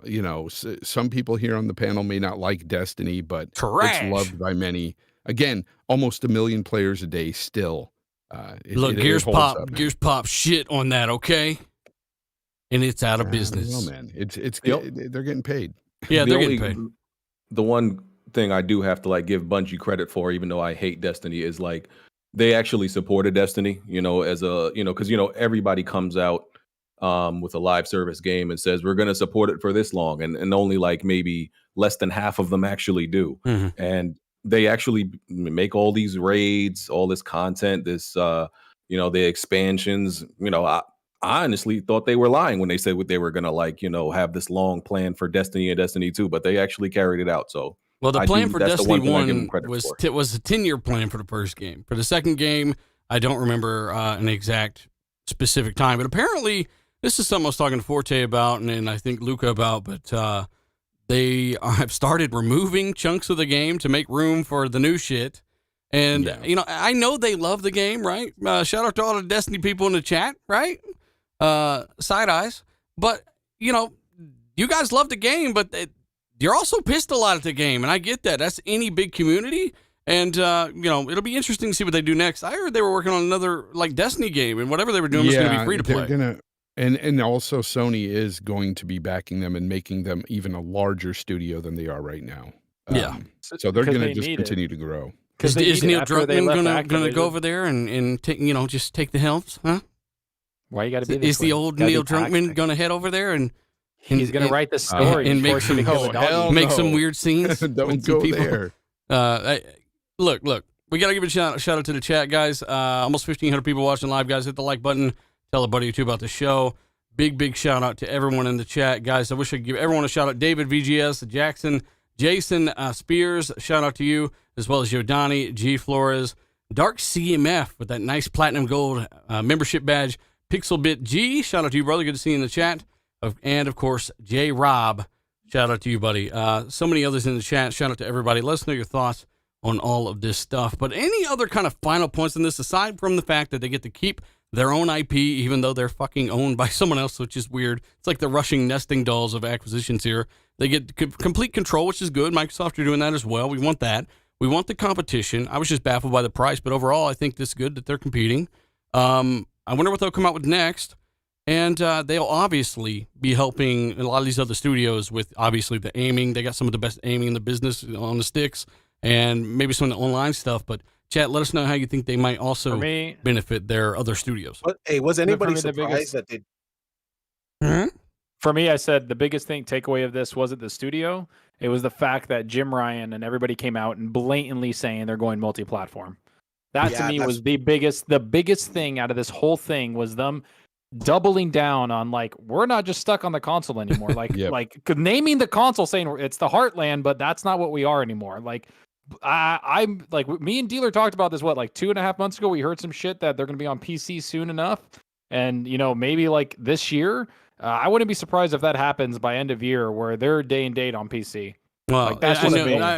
Some people here on the panel may not like Destiny, but it's loved by many. Again, almost 1 million players a day still. Look, Gears Pop shit on that, okay? And it's out of business. Oh man, they're getting paid. Yeah, they're getting paid. The one thing I do have to give Bungie credit for, even though I hate Destiny, is they actually supported Destiny, as a, because, everybody comes out with a live service game and says, we're going to support it for this long. And only maybe less than half of them actually do. Mm-hmm. And they actually make all these raids, all this content, the expansions, I honestly thought they were lying when they said what they were going to have this long plan for Destiny and Destiny 2, but they actually carried it out. So, well, the plan for Destiny 1 was a 10-year plan for the first game. For the second game, I don't remember an exact specific time, but apparently this is something I was talking to Forte about and I think Luca about, but they have started removing chunks of the game to make room for the new shit. And, I know they love the game, right? Shout out to all the Destiny people in the chat, right? Side eyes, but you guys love the game, but you're also pissed a lot at the game, and I get that. That's any big community, and it'll be interesting to see what they do next. I heard they were working on another Destiny game, and whatever they were doing was going to be free to play. And also Sony is going to be backing them and making them even a larger studio than they are right now. So they're going to just continue to grow. Is Neil Druckmann going to go over there and take just take the helms, huh? Why you got to be this Is the old Neil Druckmann going to head over there and he's going to write the story and make some weird scenes? Don't go there. Look, we got to give a shout out to the chat, guys. Almost 1,500 people watching live, guys. Hit the like button. Tell a buddy or two about the show. Big shout out to everyone in the chat, guys. I wish I could give everyone a shout out. David, VGS, Jackson, Jason, Spears, shout out to you, as well as Yodani, G Flores, Dark CMF with that nice platinum gold membership badge. Pixelbit G, shout out to you, brother. Good to see you in the chat. And, of course, J Rob, shout out to you, buddy. So many others in the chat. Shout out to everybody. Let us know your thoughts on all of this stuff. But any other kind of final points on this, aside from the fact that they get to keep their own IP, even though they're fucking owned by someone else, which is weird. It's like the rushing nesting dolls of acquisitions here. They get complete control, which is good. Microsoft are doing that as well. We want that. We want the competition. I was just baffled by the price, but overall, I think it's good that they're competing. I wonder what they'll come out with next. And they'll obviously be helping a lot of these other studios with, obviously, the aiming. They got some of the best aiming in the business on the sticks and maybe some of the online stuff. But, chat, let us know how you think they might also benefit their other studios. But, hey, was anybody surprised that they... For me, I said the biggest takeaway of this wasn't the studio. It was the fact that Jim Ryan and everybody came out and blatantly saying they're going multi-platform. That to me was the biggest thing out of this whole thing was them doubling down on like, we're not just stuck on the console anymore. Like, like naming the console saying it's the Heartland, but that's not what we are anymore. Like, I'm like, me and Dealer talked about this, like 2.5 months ago, we heard some shit that they're going to be on PC soon enough. And, maybe like this year, I wouldn't be surprised if that happens by end of year where they're day and date on PC. Well, I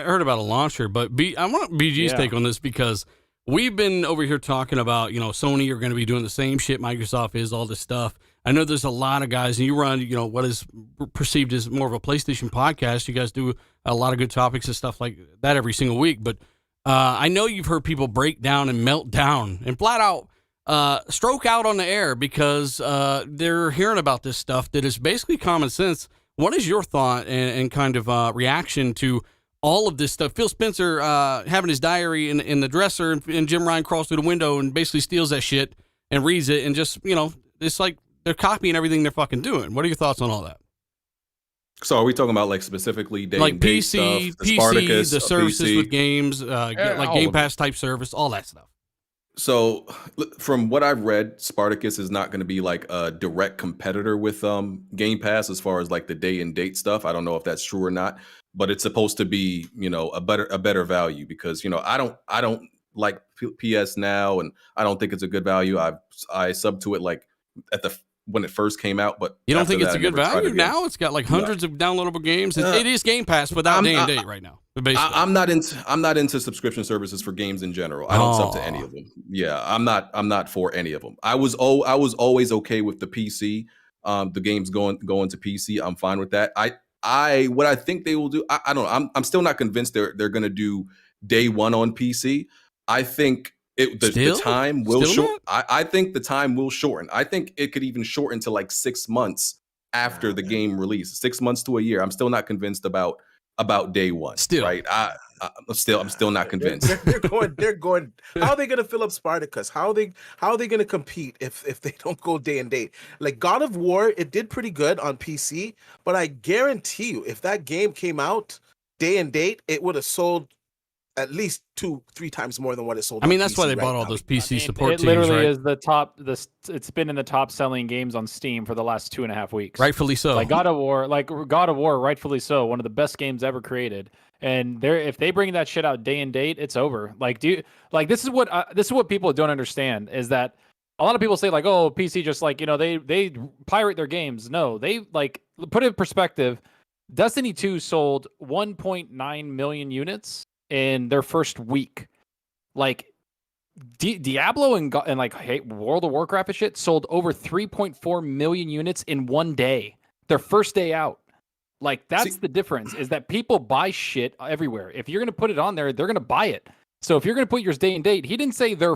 heard about a launcher, but I want BG's take on this because we've been over here talking about, Sony are going to be doing the same shit Microsoft is, all this stuff. I know there's a lot of guys, and you run, what is perceived as more of a PlayStation podcast. You guys do a lot of good topics and stuff like that every single week. But I know you've heard people break down and melt down and flat out stroke out on the air because they're hearing about this stuff that is basically common sense. What is your thought and kind of reaction to all of this stuff? Phil Spencer having his diary in the dresser, and Jim Ryan crawls through the window and basically steals that shit and reads it, and just, it's like they're copying everything they're fucking doing. What are your thoughts on all that? So are we talking about like specifically day like and date PC, stuff, the the services PC? with games, like Game Pass type service, all that stuff? So from what I've read, Spartacus is not going to be like a direct competitor with Game Pass as far as like the day and date stuff. I don't know if that's true or not, but it's supposed to be, a better value because, I don't like PS Now, and I don't think it's a good value. I sub to it like when it first came out, but you don't think it's a good value now? It's got like hundreds of downloadable games. It is Game Pass without day and date right now. I'm not into subscription services for games in general. I don't sub to any of them. Yeah, I'm not for any of them. I was always okay with the PC. The games going to PC. I'm fine with that. What I think they will do. I don't know. I'm still not convinced they're going to do day one on PC. I think the time will shorten. I think the time will shorten. I think it could even shorten to like 6 months after the game release. 6 months to a year. I'm still not convinced about day one. Still, right? I'm still not convinced. They're going. How are they going to fill up Spartacus? How are they going to compete if they don't go day and date? Like God of War, it did pretty good on PC, but I guarantee you, if that game came out day and date, it would have sold at least 2-3 times more than what it sold. I mean, that's why they bought all those PC support teams. It literally is the top. It's been in the top selling games on Steam for the last 2.5 weeks. Rightfully so. Like God of War, rightfully so. One of the best games ever created. And if they bring that shit out day and date, it's over. Like, this is what people don't understand is that a lot of people say like, oh, PC just like they pirate their games. No, they like put it in perspective. Destiny 2 sold 1.9 million units in their first week. Like Diablo and like World of Warcraft and shit sold over 3.4 million units in one day, their first day out. Like that's the difference, is that people buy shit everywhere. If you're going to put it on there, they're going to buy it. So if you're going to put yours day and date, he didn't say they're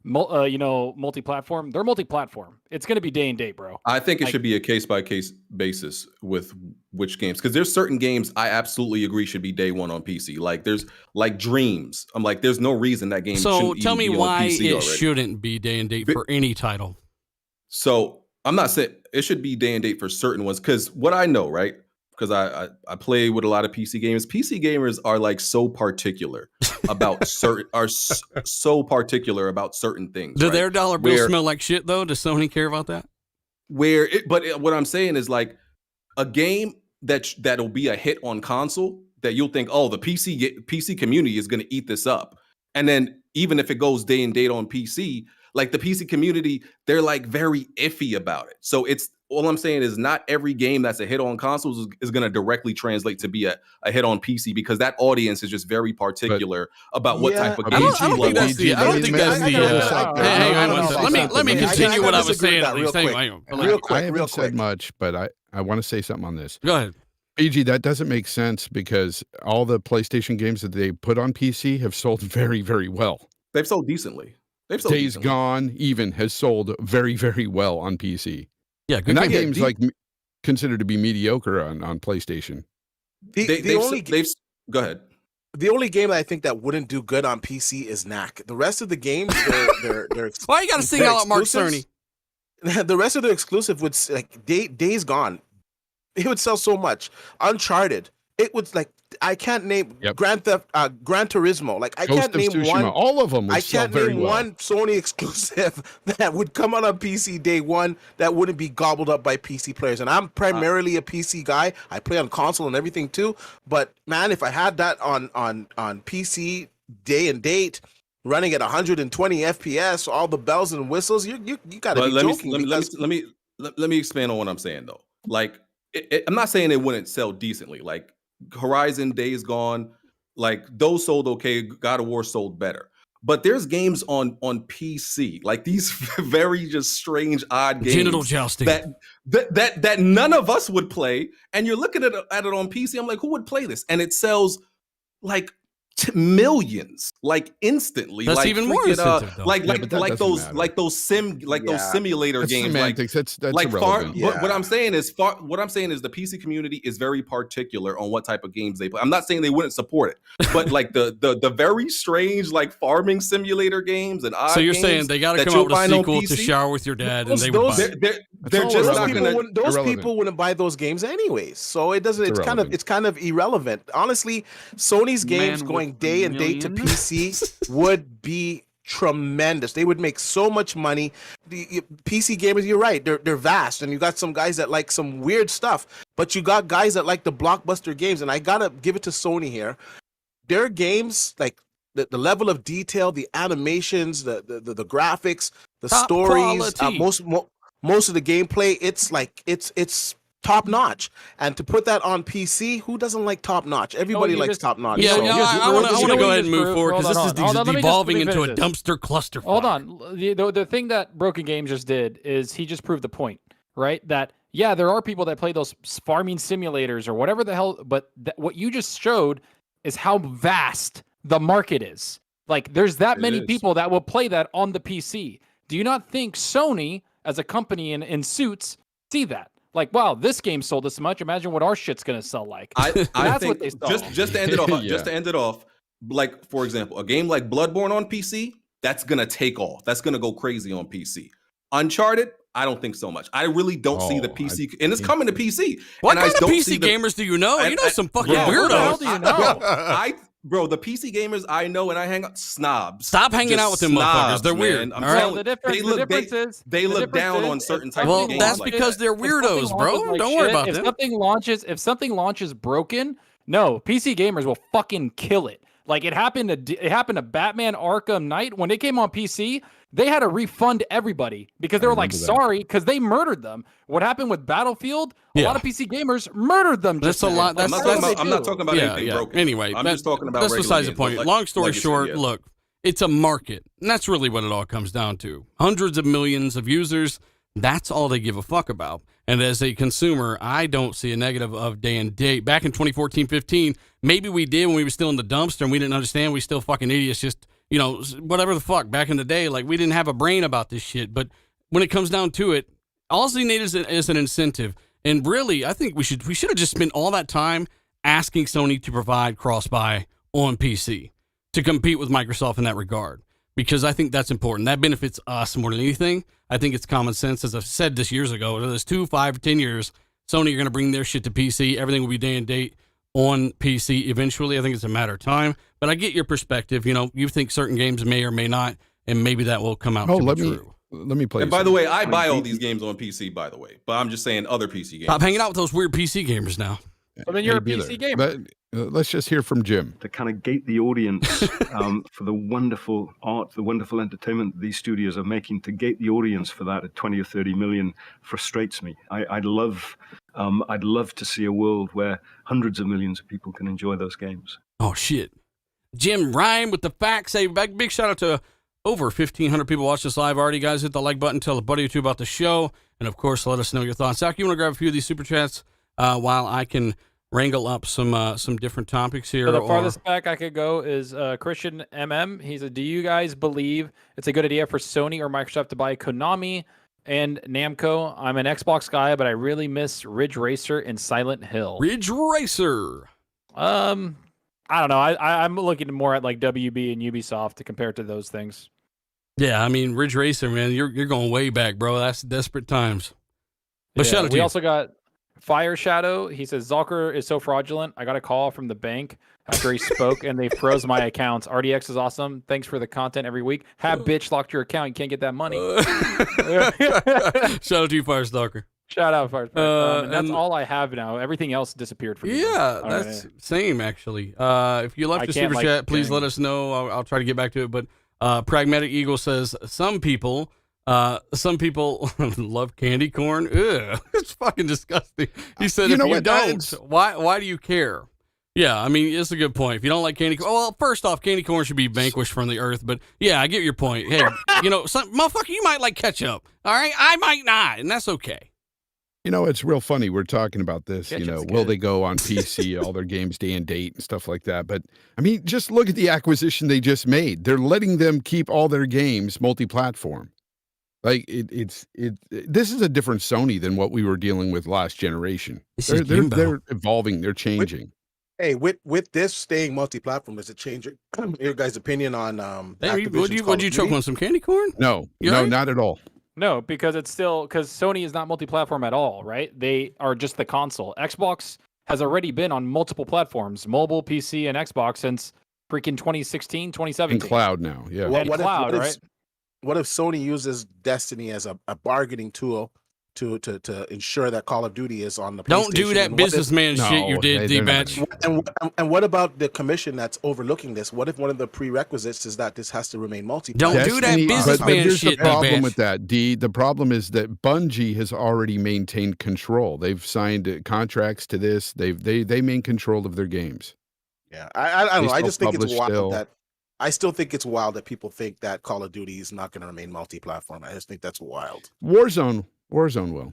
multi-platform. They're multi-platform. It's going to be day and date, bro. I think it should be a case-by-case basis with which games, because there's certain games I absolutely agree should be day one on PC. Like there's like Dreams. I'm like, there's no reason that game. So shouldn't tell me even be why on PC it already. shouldn't be day and date for any title. So I'm not saying it should be day and date for certain ones, because what I know, right? Because I play with a lot of PC gamers. PC gamers are like so particular about so particular about certain things. Do their dollar bills smell like shit though? Does Sony care about that? But what I'm saying is like a game that'll be a hit on console that you'll think, oh, the PC community is going to eat this up, and then even if it goes day and date on PC, like the PC community, they're like very iffy about it. So it's. All I'm saying is not every game that's a hit on consoles is going to directly translate to be a hit on PC, because that audience is just very particular about what type of game. I don't think that's the. Hang on. Let me continue what I was saying. I haven't said much, but I want to say something on this. Go ahead. BG, that doesn't make sense because all the PlayStation games that they put on PC have sold very, very well. They've sold decently. They've sold Days decently. Gone even has sold very, very well on PC. Yeah, good And that game. game's like considered to be mediocre on PlayStation. Go ahead. The only game I think that wouldn't do good on PC is Knack. The rest of the games, they're Why you got to sing out like Mark Cerny? The rest of the exclusive would like Days Gone. It would sell so much. Uncharted. It would like I can't name Gran Turismo. Like I Ghost can't of name Tsushima, one. all of them would I sell can't very name well. one Sony exclusive that would come out on PC day one that wouldn't be gobbled up by PC players. And I'm primarily a PC guy. I play on console and everything too. But man, if I had that on PC day and date, running at 120 FPS, all the bells and whistles, you gotta be joking. Let me expand on what I'm saying though. Like I'm not saying it wouldn't sell decently. Like Horizon, Days Gone, like those sold okay. God of War sold better. But there's games on PC, like these very just strange, odd games. Genital jousting. That none of us would play. And you're looking at it on PC. I'm like, who would play this? And it sells like millions, like instantly. That's like even more incentive, though. those simulator That's games. semantics. That's like irrelevant. What I'm saying is the PC community is very particular on what type of games they play. I'm not saying they wouldn't support it, but like the very strange like farming simulator games and odd so you're games saying they got to that come you'll out with a find on sequel to PC? Shower with Your Dad, and they would buy it. They're just not Those gonna. people wouldn't buy those games anyways. So it doesn't. It's kind of irrelevant. Honestly, Sony's games going day and date to PC would be tremendous. They would make so much money. The PC gamers, you're right. They're vast, and you got some guys that like some weird stuff, but you got guys that like the blockbuster games. And I gotta give it to Sony here. Their games, like the level of detail, the animations, the graphics, the Top stories, quality. most of the gameplay, it's like it's top notch. And to put that on PC, who doesn't like top notch? Everybody likes top notch. Yeah, So- I want to go ahead and move forward because this Hold on, is let me devolving just into a finish dumpster cluster. Hold on. The thing that Broken Games just did is he just proved the point, right? That, yeah, there are people that play those farming simulators or whatever the hell, but what you just showed is how vast the market is. Like, there's that many people that will play that on the PC. Do you not think Sony, as a company in suits, see that? Like, wow, this game sold this much. Imagine what our shit's going to sell like. I That's think what they saw. just to end it off, like for example, a game like Bloodborne on PC, that's gonna take off. That's gonna go crazy on PC. Uncharted, I don't think so much. I really don't see the PC, and it's coming to PC. What and kind I of don't PC see gamers do you know? You know some fucking bro, weirdos. What the hell do you know? Bro, the PC gamers I know and I hang out snobs. Stop hanging Just out with them motherfuckers. They're man. weird. I'm all right? telling you, they look down on certain type Well, of games. that's like because that. they're weirdos, bro. Don't worry about them. If something launches broken, no, PC gamers will fucking kill it. Like it happened to Batman Arkham Knight when it came on PC. They had to refund everybody because they were like, sorry, because they murdered them. What happened with Battlefield? A lot of PC gamers murdered them. That's a lot. I'm not talking about anything broken. Anyway, I'm just talking about that's regular besides the games, point. like Long story Legacy, short, yeah. look, it's a market, and that's really what it all comes down to. Hundreds of millions of users. That's all they give a fuck about. And as a consumer, I don't see a negative of day and date. Back in 2014-15, maybe we did when we were still in the dumpster and we didn't understand. We still fucking idiots, just, you know, whatever the fuck. Back in the day, like, we didn't have a brain about this shit. But when it comes down to it, all they need is an incentive. And really, I think we should have just spent all that time asking Sony to provide cross-buy on PC to compete with Microsoft in that regard. Because I think that's important. That benefits us more than anything. I think it's common sense. As I've said this years ago, whether it's 2, 5, 10 years, Sony are going to bring their shit to PC. Everything will be day and date on PC eventually. I think it's a matter of time. But I get your perspective. You know, you think certain games may or may not, and maybe that will come out to be true. Let me play. And by the way, I buy all these games on PC, by the way. But I'm just saying other PC games. Stop hanging out with those weird PC gamers now. I mean, you're a PC gamer. But, let's just hear from Jim. To kind of gate the audience for the wonderful art, the wonderful entertainment these studios are making, to gate the audience for that at 20 or 30 million frustrates me. I'd love to see a world where hundreds of millions of people can enjoy those games. Oh, shit. Jim Ryan with the facts. Hey, big shout out to over 1,500 people watch this live already. Guys, hit the like button, tell a buddy or two about the show, and of course, let us know your thoughts. Zach, you want to grab a few of these super chats while I can wrangle up some different topics here. So the or farthest back I could go is Christian MM. He said, "Do you guys believe it's a good idea for Sony or Microsoft to buy Konami and Namco? I'm an Xbox guy, but I really miss Ridge Racer and Silent Hill." Ridge Racer. I don't know. I'm looking more at like WB and Ubisoft to compare to those things. Yeah, I mean Ridge Racer, man. You're going way back, bro. That's desperate times. But shout out to we you. also got Fire Shadow. He says Zalker is so fraudulent. I got a call from the bank after he spoke, and they froze my accounts. RDX is awesome. Thanks for the content every week. Have bitch locked your account. You can't get that money. Shout out to you, Firestalker. Shout out, Firestalker. And that's and- all I have now. Everything else disappeared from me. Yeah, All that's right. same actually. If you left I a can't, super like, chat, please getting- let us know. I'll try to get back to it. But Pragmatic Eagle says some people love candy corn. Ugh, it's fucking disgusting. He said, You if know you what, don't, that's- why do you care? Yeah, I mean, it's a good point. If you don't like candy corn, well, first off, candy corn should be vanquished from the earth. But yeah, I get your point. Hey, motherfucker, you might like ketchup. All right, I might not, and that's okay. You know, it's real funny. We're talking about this, Ketchup's will good. they go on PC, all their games day and date and stuff like that. But I mean, just look at the acquisition they just made. They're letting them keep all their games multi-platform. Like this is a different Sony than what we were dealing with last generation. This is They're Jimbo. evolving, they're changing. Hey, with this staying multi-platform, does it change your guys' opinion on Hey, Activision's Call would of you choke Duty? on some candy corn? No, You no, all right? not at all. No, because Sony is not multi-platform at all, right? They are just the console. Xbox has already been on multiple platforms, mobile, PC, and Xbox since freaking 2016, In 2017. cloud now, yeah. And cloud, right? What if Sony uses Destiny as a bargaining tool to ensure that Call of Duty is on the PlayStation? Don't do that And what if- businessman shit you No, did, they're not D-Batch. gonna- And what about the commission that's overlooking this? What if one of the prerequisites is that this has to remain multi? Don't do that Destiny- businessman but here's shit, the problem D-Batch. with that, D. The problem is that Bungie has already maintained control. They've signed contracts to this. They maintain control of their games. Yeah, I don't know. I just think it's self-publish wild still. that I still think it's wild that people think that Call of Duty is not going to remain multi-platform. I just think that's wild. Warzone will.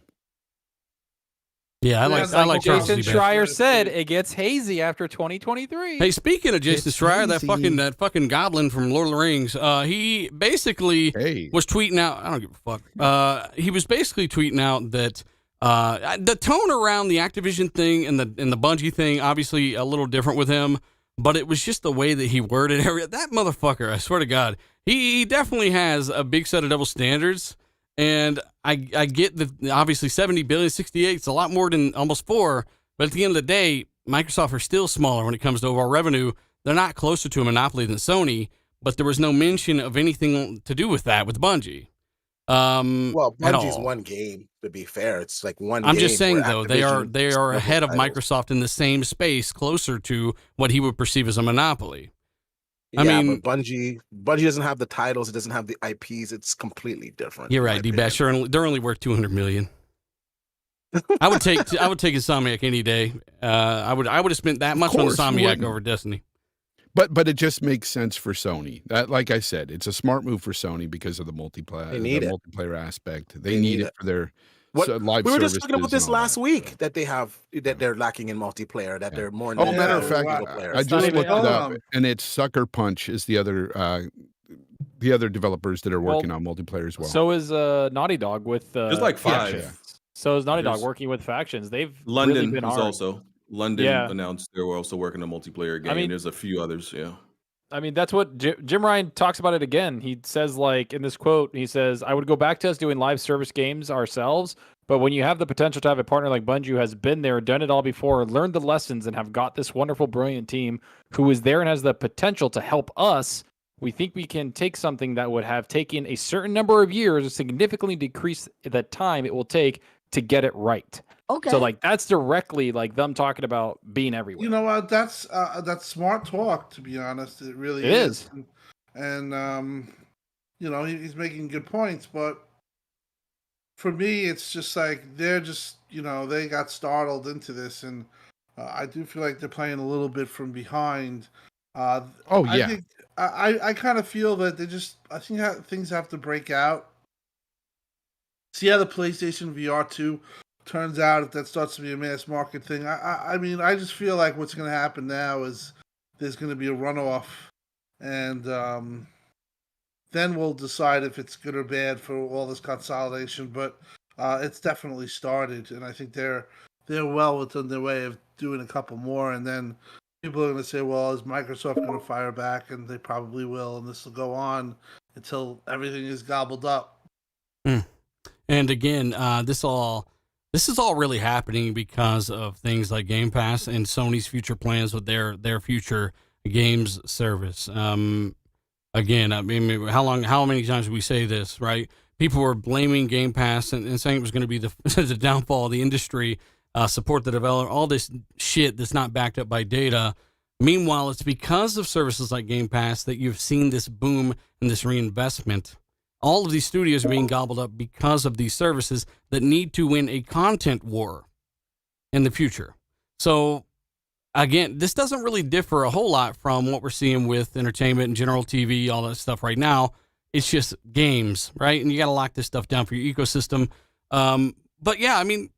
Yeah, I like Charles Jason D-Batch. Schreier said, it gets hazy after 2023. Hey, speaking of Jason It's Schreier, crazy. that fucking goblin from Lord of the Rings, he basically Hey, was tweeting out. I don't give a fuck. He was basically tweeting out that the tone around the Activision thing and the Bungie thing, obviously a little different with him, but it was just the way that he worded that motherfucker. I swear to God, he definitely has a big set of double standards. And I get that obviously 70 billion, 68, it's a lot more than almost 4. But at the end of the day, Microsoft are still smaller when it comes to overall revenue. They're not closer to a monopoly than Sony, but there was no mention of anything to do with that with Bungie. Well, at Bungie's all. one game. To be fair, it's like one. I'm game just saying where though, Activision they is are several ahead of titles. Microsoft in the same space, closer to what he would perceive as a monopoly. I Yeah, mean- but Bungie doesn't have the titles. It doesn't have the IPs. It's completely different. You're in my right, D-Bash. opinion. They're only worth 200 million. I would take Insomniac any day. I would have spent that much on course you Insomniac wouldn't. over Destiny. but it just makes sense for Sony. That, like I said, it's a smart move for Sony because of the They need it. multiplayer aspect. They need it for their What- live We were services. just talking about this and all last that. week that they're lacking in multiplayer. That they're more. Oh, than matter of fact, single player. I It's not just even- looked it hold up, on. and it's Sucker Punch is the other developers that are working on multiplayer as well. So is Naughty Dog with There's like 5. Factions. So is Naughty Dog There's- working with Factions. They've London really been was hard. also London Yeah. announced they were also working on a multiplayer game. mean- There's a few others. Yeah. I mean, that's what Jim Ryan talks about it again. He says, like, in this quote, he says, I would go back to us doing live service games ourselves, but when you have the potential to have a partner like Bungie who has been there, done it all before, learned the lessons, and have got this wonderful, brilliant team who is there and has the potential to help us, we think we can take something that would have taken a certain number of years and significantly decrease the time it will take to get it right. Okay. So, like, that's directly, like, them talking about being everywhere. You know what? That's smart talk. To be honest, it really It is. And you know, he's making good points. But for me, it's just like they're just they got startled into this, and I do feel like they're playing a little bit from behind. Oh, I yeah. think I kind of feel that I think things have to break out. See how the PlayStation VR 2 turns out if that starts to be a mass market thing, I mean, I just feel like what's going to happen now is there's going to be a runoff, and then we'll decide if it's good or bad for all this consolidation. But it's definitely started, and I think they're well within their way of doing a couple more, and then people are going to say, well, is Microsoft going to fire back? And they probably will, and this will go on until everything is gobbled up. And again, this is all really happening because of things like Game Pass and Sony's future plans with their future games service. Again, I mean, how many times did we say this, right? People were blaming Game Pass and saying it was going to be the downfall of the industry, support the developer, all this shit that's not backed up by data. Meanwhile, it's because of services like Game Pass that you've seen this boom and this reinvestment. All of these studios are being gobbled up because of these services that need to win a content war in the future. So, again, this doesn't really differ a whole lot from what we're seeing with entertainment and general TV, all that stuff right now. It's just games, right? And you got to lock this stuff down for your ecosystem. But yeah, I mean,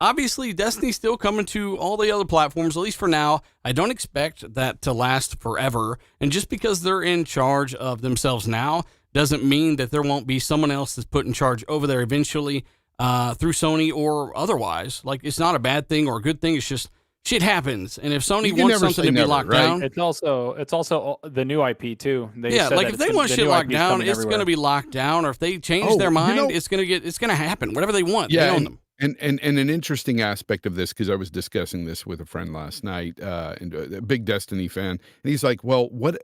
obviously, Destiny's still coming to all the other platforms, at least for now. I don't expect that to last forever. And just because they're in charge of themselves now doesn't mean that there won't be someone else that's put in charge over there eventually through Sony or otherwise. Like, it's not a bad thing or a good thing. It's just shit happens. And if Sony wants something to be locked down, it's also the new IP too. Like if they want shit locked down, it's going to be locked down. Or if they change their mind, it's going to happen. Whatever they want, they own them. And an interesting aspect of this, because I was discussing this with a friend last night, and a big Destiny fan, and he's like, "Well, what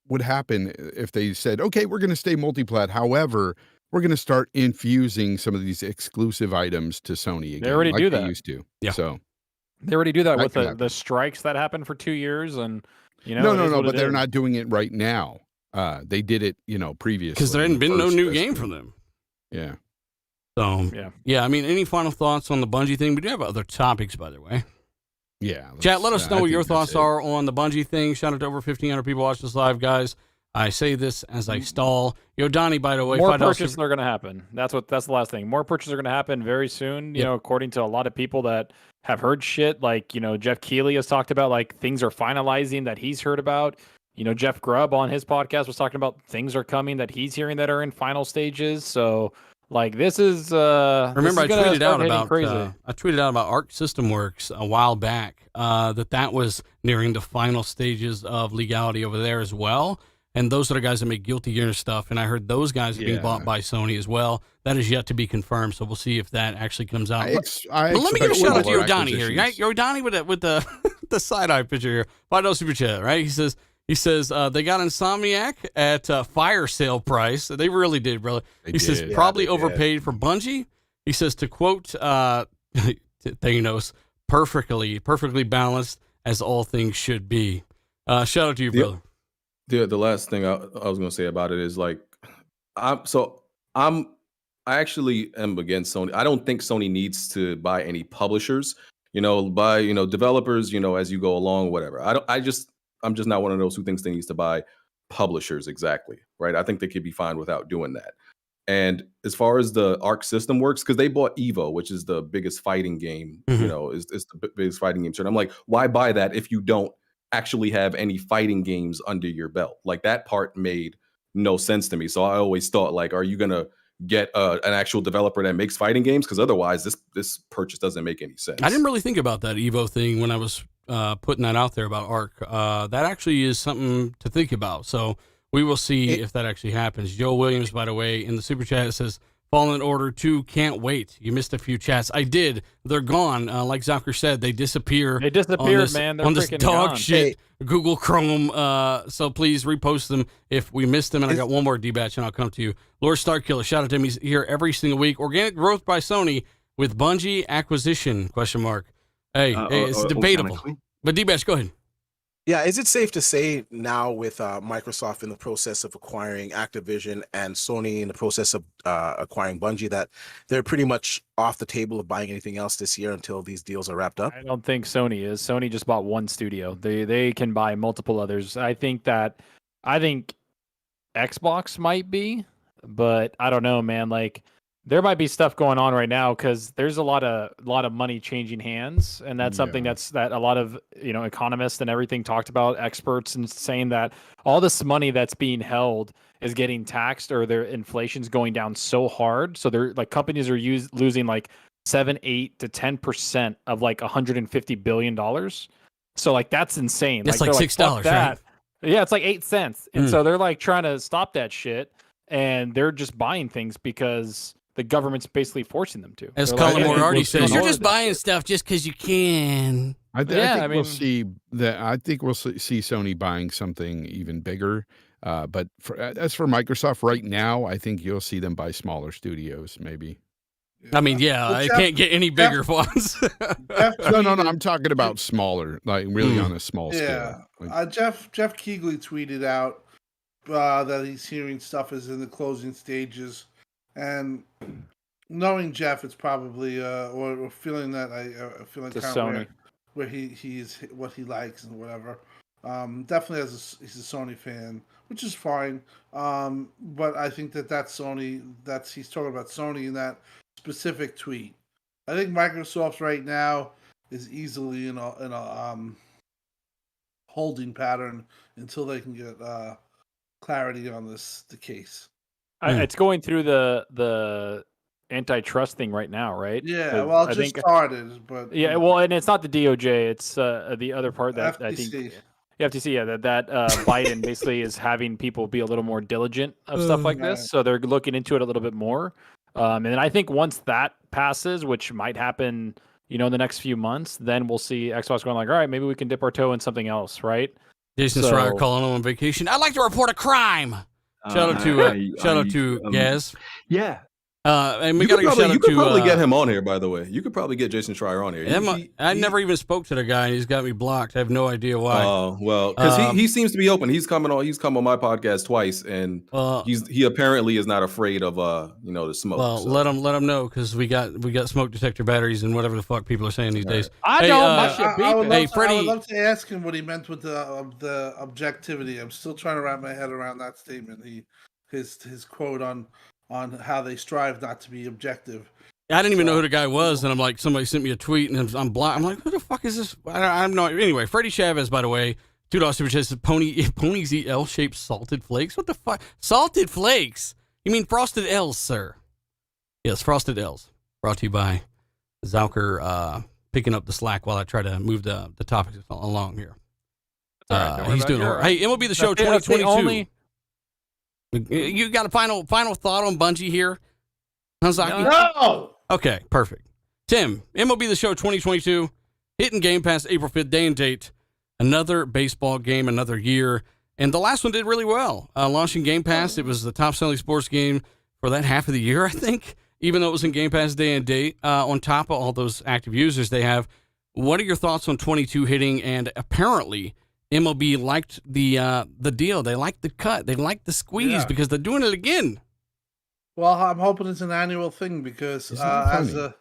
would happen if they said, okay, we're going to stay multiplat, however, we're going to start infusing some of these exclusive items to Sony again? They already do that. They used to, yeah. So they already do that with the strikes that happened for 2 years, and no, but they're not doing it right now. They did it, previously because there hadn't been no new game from them. Yeah. So, yeah, I mean, any final thoughts on the Bungie thing? We do have other topics, by the way. Yeah. Chat, let us know what your thoughts are on the Bungie thing. Shout out to over 1,500 people watching this live, guys. I say this as I stall. Yo, Donnie, by the way. More purchases are going to happen. That's the last thing. More purchases are going to happen very soon, according to a lot of people that have heard shit. Like, Jeff Keighley has talked about, like, things are finalizing that he's heard about. Jeff Grubb on his podcast was talking about things are coming that he's hearing that are in final stages. So... like, this is remember, I tweeted out about Arc System Works a while back that was nearing the final stages of legality over there as well. And those are the guys that make Guilty Gear stuff. And I heard those guys are being bought by Sony as well. That is yet to be confirmed. So we'll see if that actually comes out. But let me give a shout out to Yodani here. Right? Yodani with the side eye picture here. $5 super chat, right? He says they got Insomniac at fire sale price. They really did, brother. He says probably overpaid for Bungie. He says, to quote Thanos, perfectly balanced as all things should be. Shout out to you, brother. The last thing I was going to say about it is, like, I actually am against Sony. I don't think Sony needs to buy any publishers. Buy developers. As you go along, whatever. I'm just not one of those who thinks they needs to buy publishers exactly, right? I think they could be fine without doing that. And as far as the Arc System Works, because they bought Evo, which is the biggest fighting game, is the biggest fighting game. So I'm like, why buy that if you don't actually have any fighting games under your belt? Like, that part made no sense to me. So I always thought, like, are you gonna get an actual developer that makes fighting games? Because otherwise, this purchase doesn't make any sense. I didn't really think about that Evo thing when I was putting that out there about Arc. That actually is something to think about. So we will see if that actually happens. Joe Williams, by the way, in the super chat says, Fallen Order 2, can't wait. You missed a few chats. I did. They're gone. Like Zucker said, they disappear. They disappeared, man. They're on this dog gone. shit Google Chrome. So please repost them if we missed them. And I got one more D-batch, and I'll come to you. Lord Starkiller, shout out to him. He's here every single week. Organic growth by Sony with Bungie acquisition, ? Hey, it's debatable. But D-batch, go ahead. Yeah, is it safe to say now with Microsoft in the process of acquiring Activision and Sony in the process of acquiring Bungie that they're pretty much off the table of buying anything else this year until these deals are wrapped up? I don't think Sony is. Sony just bought one studio. They can buy multiple others. I think Xbox might be, but I don't know, man. Like, There might be stuff going on right now because there's a lot of money changing hands, and that's something that a lot of economists and everything talked about, experts, and saying that all this money that's being held is getting taxed, or their inflation's going down so hard. So they're like, companies are losing like 7, 8 to 10% of like $150 billion. So like that's insane. That's like $6, right? Yeah, it's like 8 cents, and so they're like trying to stop that shit, and they're just buying things because the government's basically forcing them to. As They're Colin like, "Hey, Moriarty we'll says, you're all just of this buying shit." stuff just because you can. I think we'll see that. I think we'll see Sony buying something even bigger. But as for Microsoft right now, I think you'll see them buy smaller studios, maybe. I mean, it can't get any bigger ones. No. I'm talking about smaller, like really on a small scale. Like, Jeff Keighley tweeted out that he's hearing stuff is in the closing stages, and knowing Jeff, it's probably or feeling that I feeling kind of where he's what he likes and whatever. Definitely he's a Sony fan, which is fine. But I think that's Sony. He's talking about Sony in that specific tweet. I think Microsoft's right now is easily in a holding pattern until they can get clarity on the case. It's going through the antitrust thing right now, right? Yeah, well, it just started, but well, and it's not the DOJ; it's the other part that FTC. I think. FTC, yeah, that Biden basically is having people be a little more diligent of stuff like this, so they're looking into it a little bit more. And I think once that passes, which might happen, in the next few months, then we'll see Xbox going like, all right, maybe we can dip our toe in something else, right? Jason Schreier calling on vacation. I'd like to report a crime. Shout out to Gaz. Yeah. And we you got to shout out to. You could probably get him on here, by the way. You could probably get Jason Schreier on here. I never even spoke to the guy, and he's got me blocked. I have no idea why. Oh well, because he seems to be open. He's come on my podcast twice, and he apparently is not afraid of the smoke. Well, so. let him know, because we got smoke detector batteries and whatever the fuck people are saying these days. I would love to ask him what he meant with the objectivity. I'm still trying to wrap my head around that statement. His quote on how they strive not to be objective. I didn't even know who the guy was, and I'm like, somebody sent me a tweet, and I'm blind. I'm like, who the fuck is this? I'm not. Anyway, Freddie Chavez, by the way, $2 super chat says, ponies eat L-shaped salted flakes. What the fuck? Salted flakes? You mean frosted L's, sir? Yes, frosted L's. Brought to you by Zauker, picking up the slack while I try to move the topics along here. He's doing it. Hey, MLB The Show 2022. You got a final thought on Bungie here? No! Okay, perfect. Tim, MLB The Show 2022, hitting Game Pass April 5th, day and date. Another baseball game, another year. And the last one did really well. Launching Game Pass, it was the top-selling sports game for that half of the year, I think, even though it was in Game Pass day and date, on top of all those active users they have. What are your thoughts on 22 hitting? And apparently MLB liked the deal. They liked the cut. They liked the squeeze because they're doing it again. Well, I'm hoping it's an annual thing because as a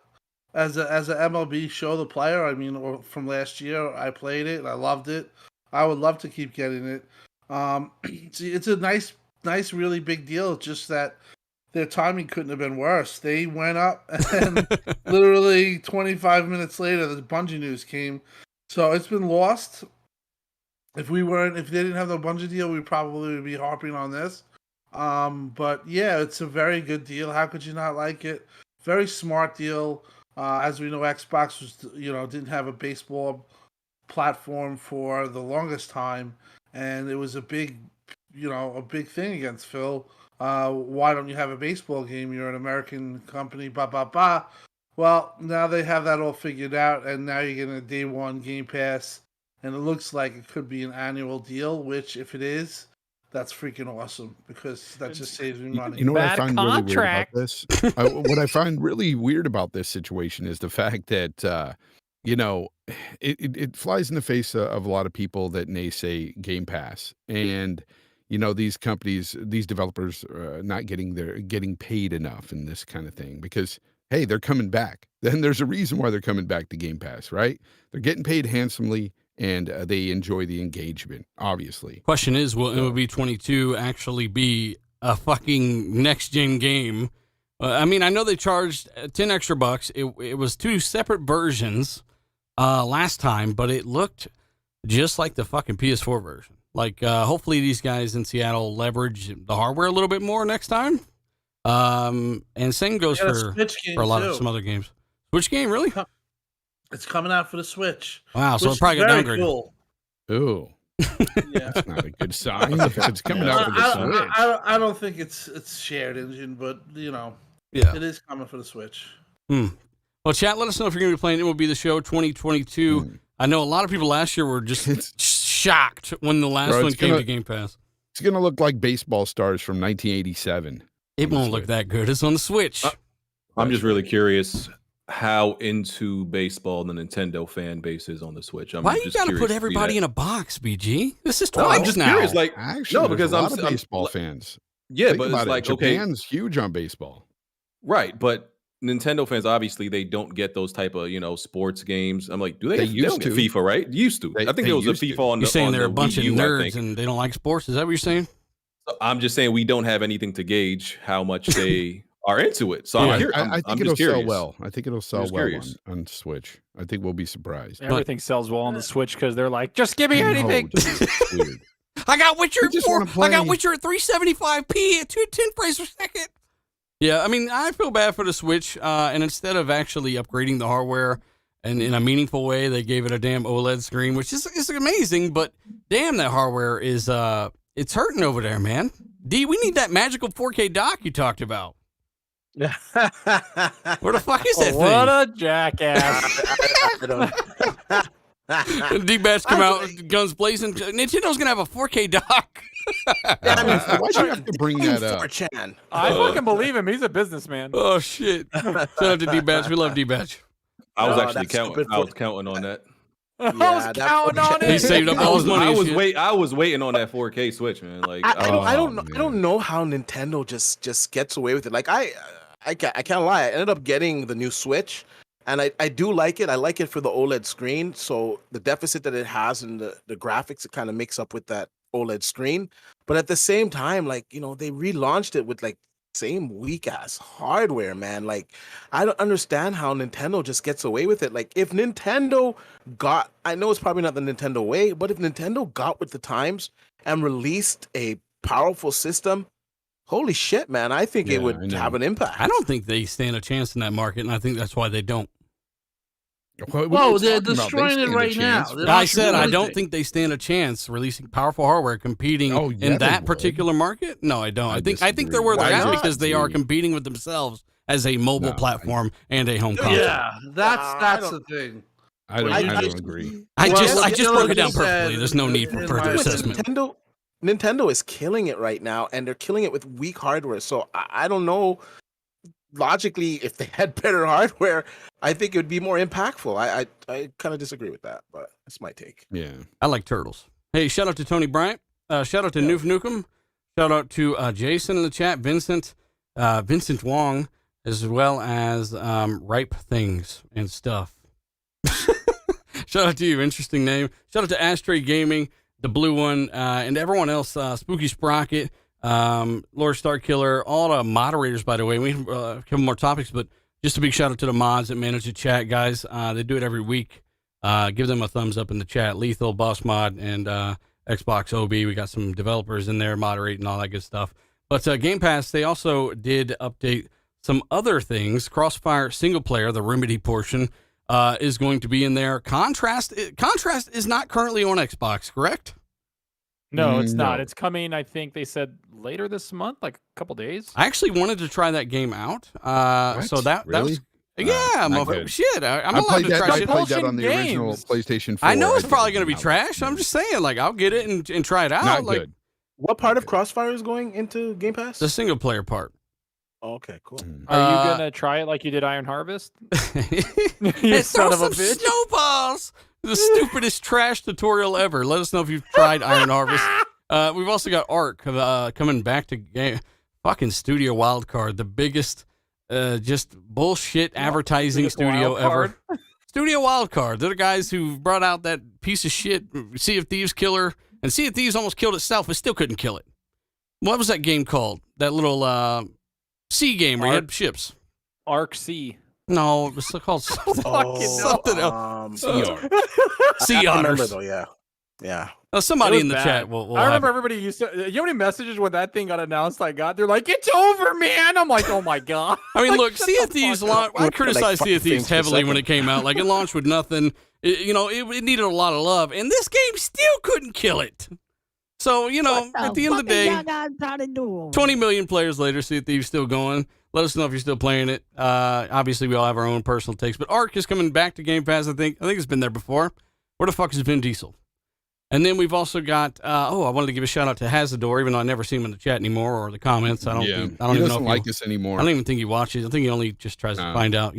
MLB show the player, I mean, from last year, I played it. I loved it. I would love to keep getting it. It's a nice, really big deal. It's just that their timing couldn't have been worse. They went up, and literally 25 minutes later, the Bungie news came. So it's been lost. If they didn't have the Bungie deal, we probably would be harping on this. But yeah, it's a very good deal. How could you not like it? Very smart deal. As we know, Xbox didn't have a baseball platform for the longest time, and it was a big thing against Phil. Why don't you have a baseball game? You're an American company, blah blah blah. Well, now they have that all figured out, and now you're getting a day one Game Pass. And it looks like it could be an annual deal, which, if it is, that's freaking awesome because that just saves me money. You know what I find really weird about this? What I find really weird about this situation is the fact that, it flies in the face of a lot of people that naysay Game Pass. And, these companies, these developers not getting paid enough in this kind of thing because, hey, they're coming back. Then there's a reason why they're coming back to Game Pass, right? They're getting paid handsomely. And they enjoy the engagement, obviously. Question is, will MLB 22 actually be a fucking next-gen game I mean, I know they charged 10 extra bucks. It was 2 separate versions last time, but it looked just like the fucking PS4 version. Like, hopefully these guys in Seattle leverage the hardware a little bit more next time. And same goes for a lot of some other games. Switch game, really? It's coming out for the Switch. Wow, so it probably got downgraded. Cool. Ooh. Yeah. That's not a good sign if it's coming out for the Switch. I don't think it's shared engine, but Yeah, it is coming for the Switch. Well, chat, let us know if you're going to be playing MLB The Show 2022. I know a lot of people last year were just shocked when the last one came to Game Pass. It's going to look like Baseball Stars from 1987. It won't look that good. It's on the Switch. I'm just really curious how into baseball the Nintendo fan base is on the Switch. Why you got to put everybody in a box, BG? This is twice I'm just now. curious. Like, Actually, no, because a I'm lot of baseball fans. Yeah, Think but about it's it. like Japan's huge on baseball. Right, but Nintendo fans obviously they don't get those type of sports games. I'm like, do they? They They don't used get to. FIFA, right? Used to. I think there was a FIFA on the. You're saying on they're a the bunch of Wii U, I nerds think. and they don't like sports? Is that what you're saying? So I'm just saying we don't have anything to gauge how much they are into it. So I I'm think just it'll sell curious. well. I think it'll sell well curious. on Switch. I think we'll be surprised. Everything sells well on the Switch because they're like, just give me No, anything. it's weird. I got Witcher You just 4. wanna play. I got Witcher at 375p at 210 frames per second. Yeah, I mean, I feel bad for the Switch, and instead of actually upgrading the hardware and in a meaningful way, they gave it a damn OLED screen, which is amazing, but damn, that hardware is it's hurting over there, man. D, we need that magical 4K dock you talked about. Where the fuck is that What a jackass. I don't. D-Bats come out, guns blazing. Nintendo's going to have a 4K dock. I mean, Why'd you have to bring that up? 4chan. I fucking believe him. He's a businessman. Oh, shit. Shout out to D-Bats. We love D-Bats. I was No, actually that's counting. stupid I was counting on that. I was that counting on 4chan. He it. saved up all his money. I was waiting on that 4K Switch, man. Like I don't know. man. I don't know how Nintendo just gets away with it. Like I can't lie. I ended up getting the new Switch, and I do like it. I like it for the OLED screen. So the deficit that it has in the graphics, it kind of makes up with that OLED screen. But at the same time, like they relaunched it with like same weak ass hardware, man. Like I don't understand how Nintendo just gets away with it. Like if Nintendo got, I know it's probably not the Nintendo way, but if Nintendo got with the times and released a powerful system, holy shit, man, I think it would have an impact. I don't think they stand a chance in that market, and I think that's why they don't. Whoa, they're destroying it right now. I said I don't think they stand a chance releasing powerful hardware competing in that particular market. No, I don't. I think they're where they're at because they are competing with themselves as a mobile platform and a home console. Yeah, that's the thing. I don't agree. I just broke it down like you said, perfectly. There's no need for in further my- assessment. Nintendo is killing it right now, and they're killing it with weak hardware. So I don't know. Logically, if they had better hardware, I think it would be more impactful. I kind of disagree with that, but that's my take. Yeah. I like turtles. Hey, shout out to Tony Bryant. Shout out to Noof Nukem. Shout out to Jason in the chat, Vincent Wong, as well as Ripe Things and Stuff. Shout out to you. Interesting name. Shout out to Ashtray Gaming, the blue one, and everyone else, Spooky Sprocket, Lord Starkiller, all the moderators, by the way. We have a couple more topics, but just a big shout out to the mods that manage the chat, guys. They do it every week. Give them a thumbs up in the chat. Lethal, Boss Mod, and Xbox OB. We got some developers in there moderating all that good stuff. But Game Pass, they also did update some other things. Crossfire single player, the Remedy portion, is going to be in there. Contrast is not currently on Xbox, correct? No, it's not. It's coming, I think they said later this month, like a couple days. I actually wanted to try that game out. So that Really? was yeah, not motherfucker. good. Shit, I'm I allowed played to that. try I shit. played that on the Games. original PlayStation 4. I know it's probably going going to be trash. I'm just saying, like, I'll get it and try it out. Not like good. What part of Crossfire is going into Game Pass? the single player part. Oh, okay, cool. Are you gonna try it like you did Iron Harvest? You Hey, son throw of a some bitch! snowballs. The stupidest trash tutorial ever. Let us know if you've tried Iron Harvest. We've also got Ark coming back to game. Fucking Studio Wildcard, the biggest just bullshit advertising studio ever. Studio Wildcard. They're the guys who brought out that piece of shit Sea of Thieves killer, and Sea of Thieves almost killed itself, but still couldn't kill it. What was that game called? That little Sea Gamer, you had ships. Arc C. No, it was called something, something else. CR. Sea I remember Otters. though, yeah. Yeah. Somebody It was in the bad. chat will I remember have everybody used to. You know how many messages when that thing got announced I got? They're like, "It's over, man." I'm like, "Oh my god." I mean, Like, look, shut Sea of the Thieves. fuck up. I criticized Sea of Thieves frames per heavily when second. it came out. Like, it launched with nothing. It needed a lot of love, and this game still couldn't kill it. So, at the end of the day, 20 million players later, Sea of Thieves still going. Let us know if you're still playing it. Obviously, we all have our own personal takes, but Ark is coming back to Game Pass. I think it's been there before. Where the fuck is Vin Diesel? And then we've also got. I wanted to give a shout out to Hazador, even though I never see him in the chat anymore or the comments. I don't he even doesn't know if like us anymore. I don't even think he watches. I think he only just tries to find out.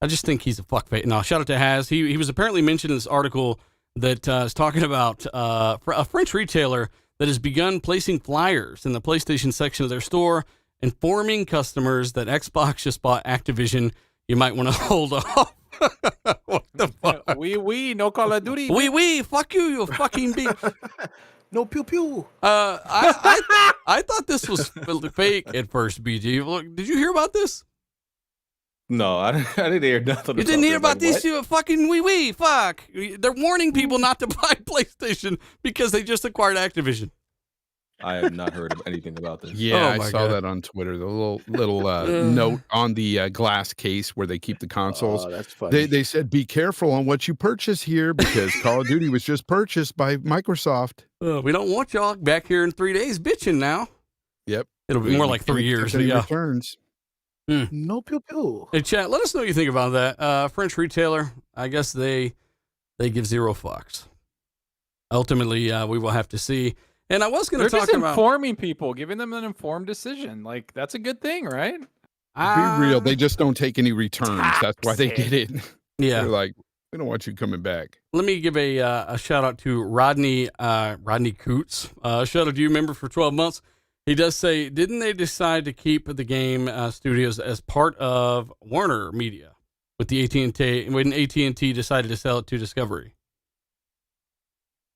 I just think he's a fuckface. No, shout out to Haz. He was apparently mentioned in this article that is talking about a French retailer that has begun placing flyers in the PlayStation section of their store, informing customers that Xbox just bought Activision. You might want to hold off. What the fuck? No Call of Duty. Fuck you, you fucking bitch. No pew pew. I thought this was fake at first, BG. Look, did you hear about this? No, I didn't hear nothing. You didn't hear about this? this? You fucking fuck. They're warning people not to buy PlayStation because they just acquired Activision. I have not heard of anything about this. Yeah, Oh I my saw God. that on Twitter. The little note on the glass case where they keep the consoles. Oh, that's funny. They said, be careful on what you purchase here because Call of Duty was just purchased by Microsoft. We don't want y'all back here in 3 days bitching now. Yep. It'll be more like 3 years. But yeah. Returns. No pew pew. Hey, chat, let us know what you think about that. French retailer, I guess they give zero fucks. Ultimately, we will have to see. And I was going to They're talk just about informing people, giving them an informed decision. Like, that's a good thing, right? Be real. They just don't take any returns. That's why they did it. Yeah. They're like, we don't want you coming back. Let me give a shout out to Rodney Coots. Shout out to you, member for 12 months. He does say, didn't they decide to keep the game studios as part of Warner Media with the AT&T when AT&T decided to sell it to Discovery?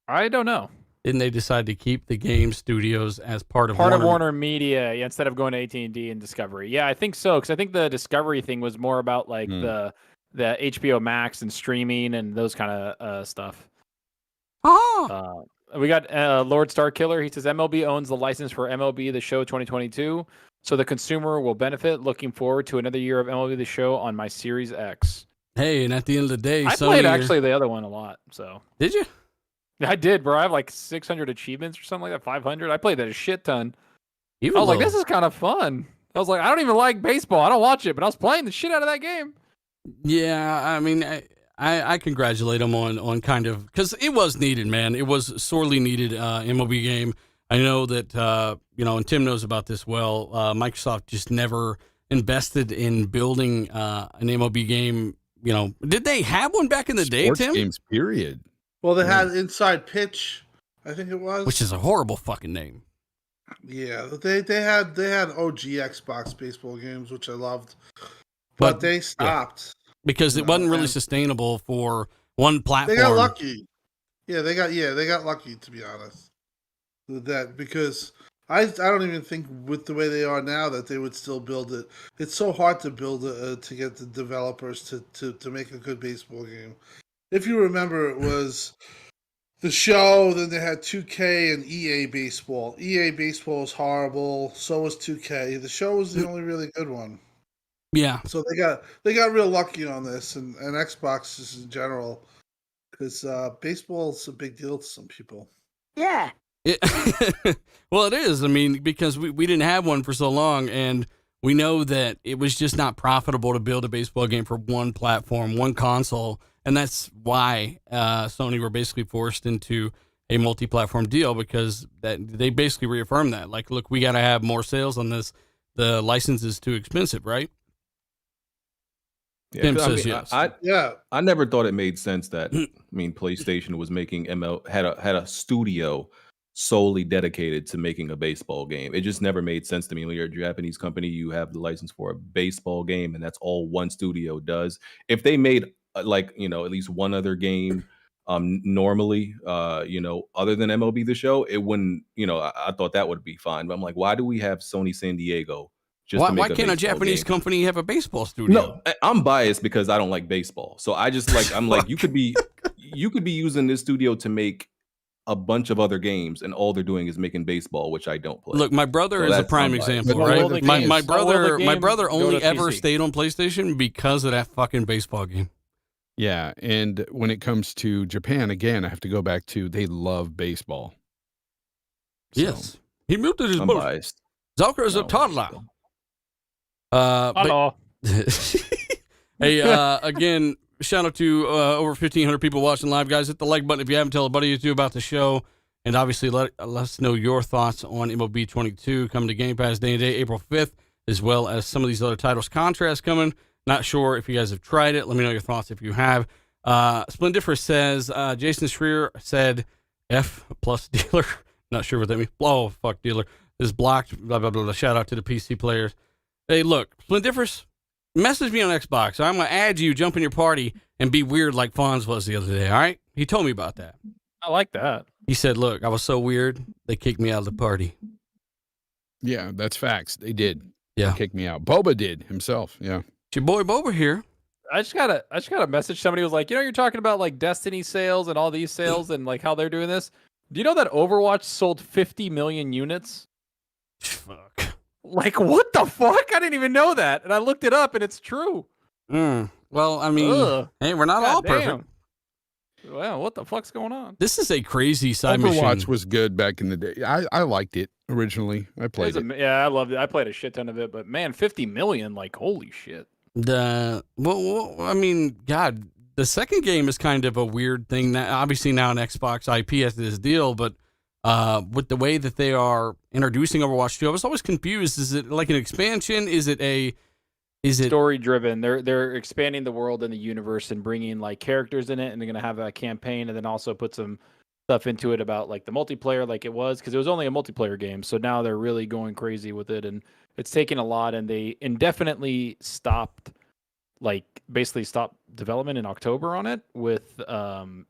I don't know. Didn't they decide to keep the game studios as part of Warner Media, yeah, instead of going to AT&T and Discovery? Yeah, I think so, because I think the Discovery thing was more about like the HBO Max and streaming and those kind of stuff. Oh. We got Lord Starkiller. He says MLB owns the license for MLB The Show 2022, so the consumer will benefit. Looking forward to another year of MLB The Show on my Series X. Hey, and at the end of the day, I played actually the other one a lot. So did you? I did, bro. I have like 600 achievements or something like that, 500. I played that a shit ton. I was like, this is kind of fun. I was like, I don't even like baseball. I don't watch it, but I was playing the shit out of that game. Yeah, I mean, I congratulate him on kind of, because it was needed, man. It was sorely needed MLB game. I know that, and Tim knows about this well, Microsoft just never invested in building an MLB game. Did they have one back in the day, Sports Tim? games, period. Well, they had Inside Pitch, I think it was. Which is a horrible fucking name. Yeah, they had OG Xbox baseball games, which I loved, but they stopped because it wasn't really sustainable for one platform. They got lucky. Yeah, they got lucky, to be honest, with that, because I don't even think with the way they are now that they would still build it. It's so hard to build to get the developers to make a good baseball game. If you remember, it was the show, then they had 2K and EA Baseball. EA Baseball was horrible, so was 2K. The show was the only really good one. Yeah. So they got real lucky on this, and Xbox just in general, because baseball is a big deal to some people. Yeah. Well, it is. I mean, because we didn't have one for so long, and we know that it was just not profitable to build a baseball game for one platform, one console. And that's why Sony were basically forced into a multi-platform deal, because they basically reaffirmed that. Like, look, we got to have more sales on this. The license is too expensive, right? Yeah, Tim says yes. I never thought it made sense that PlayStation was making had a studio solely dedicated to making a baseball game. It just never made sense to me. When you're a Japanese company, you have the license for a baseball game, and that's all one studio does. If they made at least one other game normally, other than MLB The Show, it wouldn't, I thought that would be fine. But I'm like, why do we have Sony San Diego just Why, to make why can't a baseball Japanese game. company have a baseball studio? No, I'm biased because I don't like baseball. So I just like I'm like you could be using this studio to make a bunch of other games, and all they're doing is making baseball, which I don't play. Look, my brother So is a that's prime unbiased. example, But right? the My thing my is- brother the my game brother go only to ever PC? stayed on PlayStation because of that fucking baseball game. Yeah, and when it comes to Japan, again, I have to go back to they love baseball. So, Yes, he muted his I'm boat. biased. Zucker is a No, toddler. still. But Hello. hey, again, shout out to over 1,500 people watching live, guys. Hit the like button if you haven't. Tell a buddy or two about the show, and obviously let us know your thoughts on MLB 22 coming to Game Pass day and date, April 5th, as well as some of these other titles. Contrast coming. Not sure if you guys have tried it. Let me know your thoughts if you have. Splendiferous says Jason Schreier said F plus dealer. Not sure what that means. Oh, fuck dealer is blocked. Blah blah blah. Shout out to the PC players. Hey, look, Splendiferous, message me on Xbox. I'm gonna add you, jump in your party, and be weird like Fonz was the other day. All right? He told me about that. I like that. He said, "Look, I was so weird, they kicked me out of the party." yeah, that's facts. They did. Yeah. They kicked me out. Boba did himself. Yeah. It's your boy Boba here. I just got a message. Somebody was like, you're talking about like Destiny sales and all these sales and like how they're doing this. Do you know that Overwatch sold 50 million units? Fuck. Like, what the fuck? I didn't even know that. And I looked it up and it's true. Well, I mean, Ugh. hey, we're not all God perfect. damn. Well, what the fuck's going on? This is a crazy side Overwatch mission. was good back in the day. I liked it originally. I played it. Yeah, I loved it. I played a shit ton of it, but man, 50 million, like, holy shit. Well, I mean, God, the second game is kind of a weird thing. That obviously now an Xbox IP has this deal, but with the way that they are introducing Overwatch 2, I was always confused. Is it like an expansion? Is it Story driven? They're expanding the world and the universe and bringing like characters in it, and they're gonna have a campaign, and then also put some stuff into it about like the multiplayer, like it was, because it was only a multiplayer game. So now they're really going crazy with it, and it's taking a lot. And they indefinitely basically stopped development in October on it with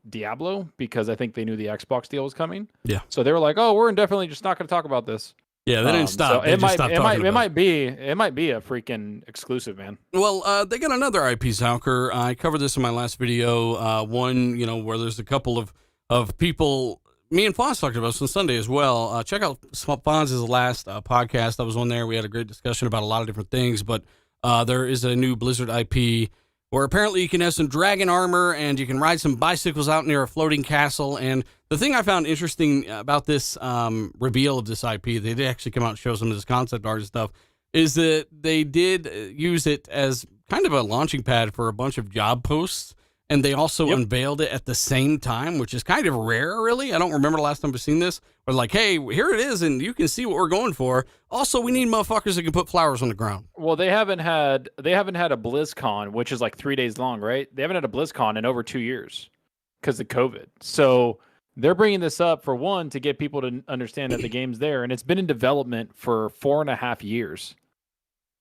Diablo, because I think they knew the Xbox deal was coming. Yeah. So they were like, "Oh, we're indefinitely just not going to talk about this." Yeah, they didn't stop. So They just stopped talking about it might be a freaking exclusive, man. Well, they got another IP, Zalker. I covered this in my last video. One, where there's a couple of people. Me and Fonz talked about this on Sunday as well. Check out Fonz's last podcast. I was on there. We had a great discussion about a lot of different things, but there is a new Blizzard IP where apparently you can have some dragon armor and you can ride some bicycles out near a floating castle. And the thing I found interesting about this reveal of this IP, they did actually come out and show some of this concept art and stuff, is that they did use it as kind of a launching pad for a bunch of job posts. And they also unveiled it at the same time, which is kind of rare, really. I don't remember the last time I've seen this. But like, hey, here it is, and you can see what we're going for. Also, we need motherfuckers that can put flowers on the ground. Well, they haven't had a BlizzCon, which is like 3 days long, right? They haven't had a BlizzCon in over 2 years because of COVID. So they're bringing this up for one to get people to understand that the game's there, and it's been in development for 4.5 years.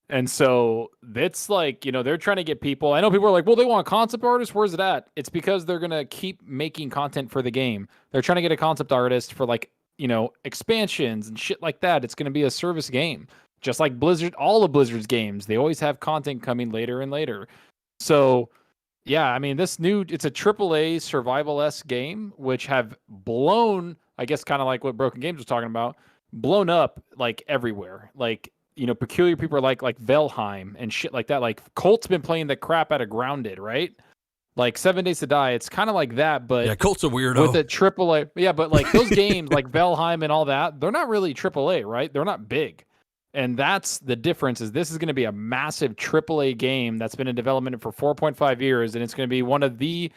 And so it's like, they're trying to get people. I know people are like, well, they want concept artists. Where's it at? It's because they're going to keep making content for the game. They're trying to get a concept artist for like, expansions and shit like that. It's going to be a service game, just like Blizzard, all of Blizzard's games. They always have content coming later and later. So yeah, I mean, it's a AAA survival-esque game, which have blown, I guess, kind of like what Broken Games was talking about, blown up like everywhere. Like, peculiar people are like Valheim and shit like that. Like Colt's been playing the crap out of Grounded, right? Like 7 Days to Die. It's kind of like that, but yeah, Colt's a weirdo. with a AAA. Yeah, but like those games like Valheim and all that, they're not really AAA, right? They're not big. And that's the difference, is this is going to be a massive AAA game that's been in development for 4.5 years, and it's going to be one of the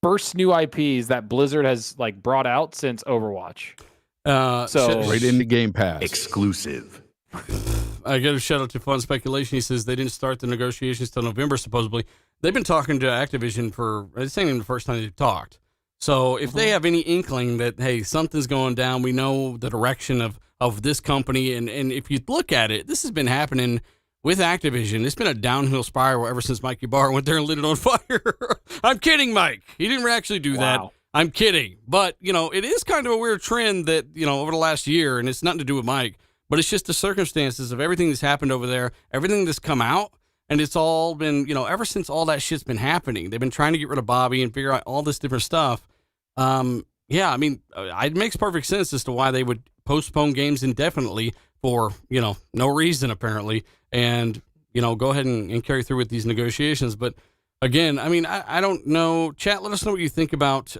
first new IPs that Blizzard has like brought out since Overwatch. Right into Game Pass. Exclusive. I got a shout out to Fun Speculation. He says they didn't start the negotiations till November, supposedly. They've been talking to Activision for, it's not even the first time they've talked. So if they have any inkling that, hey, something's going down, we know the direction of this company. And if you look at it, this has been happening with Activision. It's been a downhill spiral ever since Mike Ybarra went there and lit it on fire. I'm kidding, Mike. He didn't actually do that. I'm kidding. But, it is kind of a weird trend that, over the last year, and it's nothing to do with Mike, but it's just the circumstances of everything that's happened over there, everything that's come out, and it's all been, ever since all that shit's been happening, they've been trying to get rid of Bobby and figure out all this different stuff. Yeah, I mean, it makes perfect sense as to why they would postpone games indefinitely for, no reason apparently, and, go ahead and carry through with these negotiations. But again, I mean, I don't know. Chat, let us know what you think about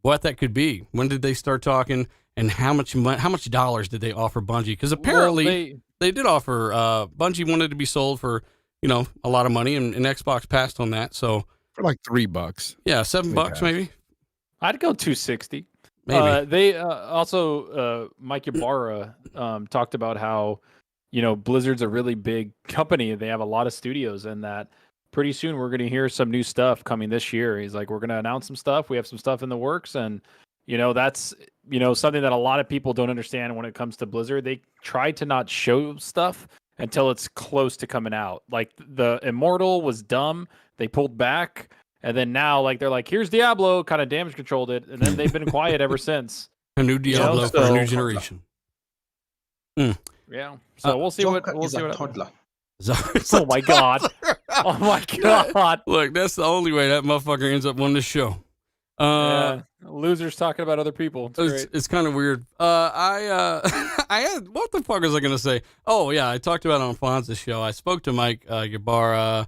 what that could be. When did they start talking, and how much dollars did they offer Bungie? Because apparently they did offer, Bungie wanted to be sold for, a lot of money, and Xbox passed on that. So for like $3. Yeah, $7 maybe. I'd go 260. Maybe. They also Mike Ybarra talked about how Blizzard's a really big company. They have a lot of studios, and that pretty soon we're going to hear some new stuff coming this year. He's like, we're going to announce some stuff. We have some stuff in the works, and that's something that a lot of people don't understand when it comes to Blizzard. They try to not show stuff until it's close to coming out. Like the Immortal was dumb. They pulled back. And then now, they're like, here's Diablo, kind of damage controlled it. And then they've been quiet ever since. A new Diablo for a new generation. Yeah. So we'll see what toddler. Oh my God. Oh my God. Look, that's the only way that motherfucker ends up on this show. Losers talking about other people. It's kind of weird. I had, what the fuck was I going to say? Oh, yeah, I talked about it on Fonz's show. I spoke to Mike Ybarra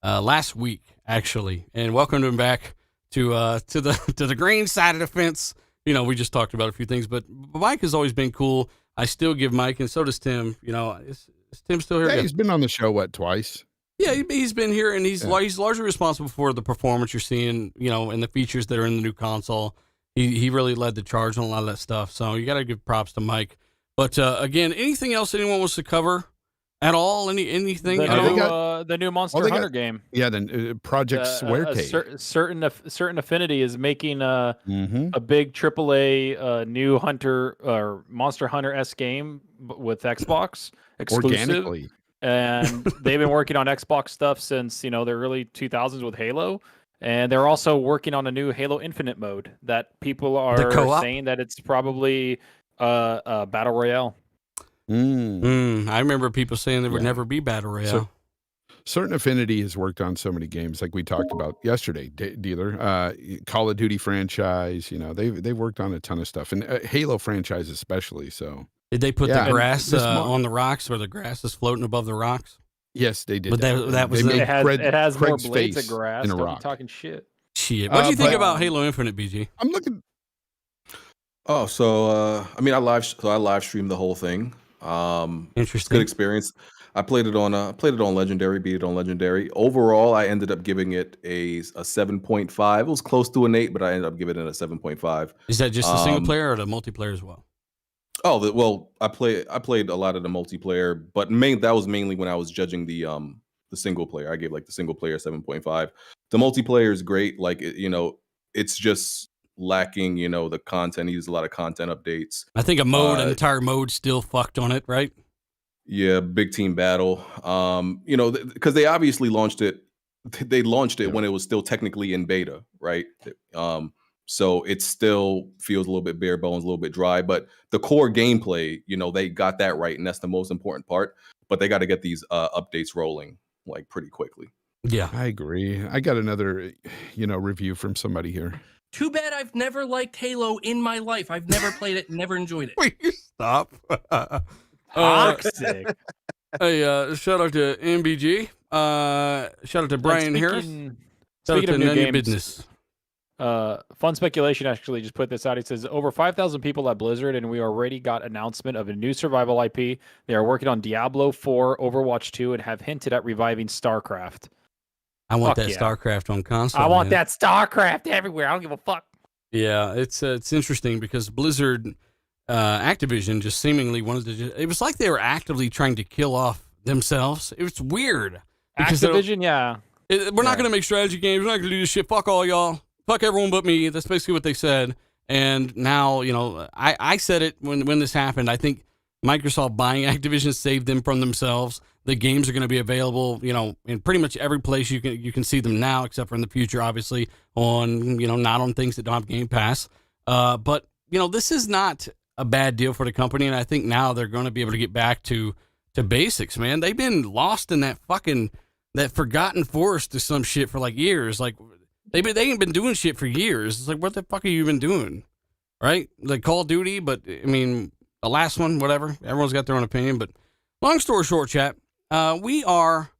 last week, actually, and welcomed him back to the green side of the fence. We just talked about a few things, but Mike has always been cool. I still give Mike, and so does Tim. Is Tim still here? Yeah, he's been on the show, twice? Yeah, he's been here, and he's largely responsible for the performance you're seeing, and the features that are in the new console. He really led the charge on a lot of that stuff, so you got to give props to Mike. But again, anything else anyone wants to cover at all? Anything? The new Monster Hunter game. Yeah, the Project Swearcade. Certain Affinity is making a big AAA new Hunter or Monster Hunter-esque game with Xbox exclusive. Organically. And they've been working on Xbox stuff since the early 2000s with Halo, and they're also working on a new Halo Infinite mode that people are saying that it's probably a battle royale. I remember people saying there would never be battle royale. So, Certain Affinity has worked on so many games, like we talked about yesterday. Dealer, Call of Duty franchise. They've worked on a ton of stuff, and Halo franchise especially. So. Did they put the grass on the rocks, where the grass is floating above the rocks? Yes, they did. But that was it has more blades of grass. In a Don't rock. be talking shit. What do you think about Halo Infinite, BG? I'm looking. Oh, so I live streamed the whole thing. Interesting. Good experience. I played it on Legendary, beat it on Legendary. Overall, I ended up giving it a 7.5. It was close to an 8, but I ended up giving it a 7.5. Is that just the single player or the multiplayer as well? Oh, well, I played a lot of the multiplayer, but that was mainly when I was judging the single player. I gave the single player 7.5. The multiplayer is great. It's just lacking, the content. It uses a lot of content updates. I think an entire mode still fucked on it, right? Yeah, big team battle. Because they obviously launched it. They launched it when it was still technically in beta, right? So it still feels a little bit bare bones, a little bit dry, but the core gameplay, they got that right, and that's the most important part. But they got to get these updates rolling pretty quickly. Yeah, I agree. I got another, review from somebody here. Too bad I've never liked Halo in my life. I've never played it, never enjoyed it. Wait, stop. Toxic. Hey, shout out to MBG. Shout out to Brian Harris. Speaking of new games, business. Fun Speculation actually just put this out. He says over 5,000 people at Blizzard, and we already got announcement of a new survival IP. They are working on Diablo 4, Overwatch 2, and have hinted at reviving StarCraft. I want that StarCraft on console. I want that StarCraft everywhere. I don't give a fuck. Yeah, it's interesting because Blizzard, Activision just seemingly wanted to. It was like they were actively trying to kill off themselves. It was weird. Activision, yeah. We're not going to make strategy games. We're not going to do this shit. Fuck all y'all. Fuck everyone but me. That's basically what they said. And now, I said it when this happened. I think Microsoft buying Activision saved them from themselves. The games are going to be available, in pretty much every place you can see them now, except for in the future, obviously, on, not on things that don't have Game Pass. But, this is not a bad deal for the company, and I think now they're going to be able to get back to basics, man. They've been lost in that forgotten forest to some shit for like years. Like they ain't been doing shit for years. It's like, what the fuck have you been doing? Right? Like Call of Duty, but I mean, the last one, whatever. Everyone's got their own opinion, but long story short, chat, we are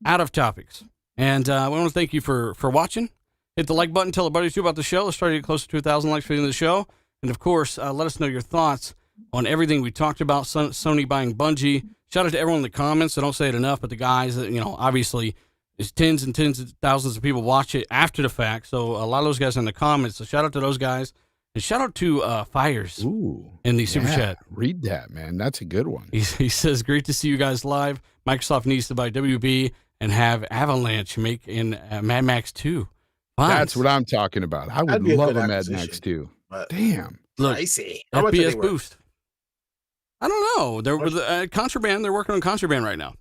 out of topics. And we want to thank you for watching. Hit the like button, tell a buddy or two about the show. Let's try to get closer to 2,000 likes for the end of the show. And of course, let us know your thoughts on everything we talked about, Sony buying Bungie. Shout out to everyone in the comments. I don't say it enough, but the guys that, obviously there's tens and tens of thousands of people watch it after the fact. So a lot of those guys in the comments. So shout out to those guys. And shout out to Fires in the super chat. Read that, man. That's a good one. He says, great to see you guys live. Microsoft needs to buy WB and have Avalanche make in Mad Max 2. Fine. That's what I'm talking about. I would love a Mad Max 2. Damn. Look, pricey. FPS boost. I don't know. They're with Contraband. They're working on Contraband right now.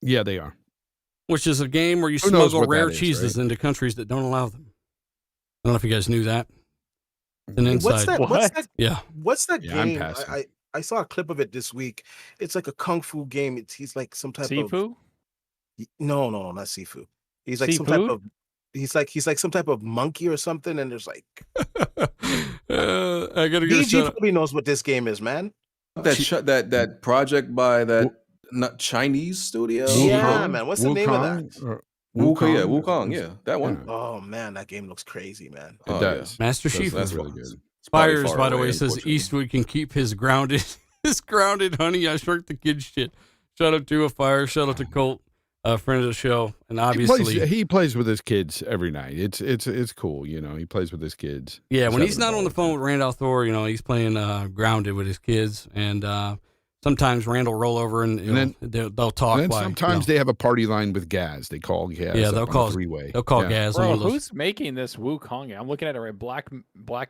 Yeah, they are. Which is a game where you Who knows smuggle what rare that is, cheeses right? into countries that don't allow them. I don't know if you guys knew that. An inside. What's that? What's that? Yeah. What's that Yeah, I'm game? passing. I saw a clip of it this week. It's like a kung fu game. He's like some type of Sifu? no, not Sifu. He's like some type Seafood? of he's like some type of monkey or something. And there's like I gotta get a BG shout out. probably knows what this game is, man. That project by that not Chinese studio. Yeah, Wukong? man. What's the name of that? Wukong? Or- Wukong, yeah, Wukong, yeah, that one. Yeah. Oh man, that game looks crazy, man. It Oh, does. Master That's- Chief. that's really far- good. it's probably Spires, far by the away, way, says unfortunately. Eastwood can keep his grounded honey, I shrunk the kid shit. Shout out to a Fire, shout out to Colt, friend of the show. And obviously He plays with his kids every night. It's cool, He plays with his kids. yeah, when he's having a not on the ball. phone with Randall Thor, he's playing grounded with his kids. And sometimes Randall roll over and, And they'll talk. And then while, sometimes they have a party line with Gaz. They call Gaz. Yeah, up they'll on call- three-way. they'll call Yeah. Gaz. Bro, on one of those- who's making this Wukong? I'm looking at it right. Black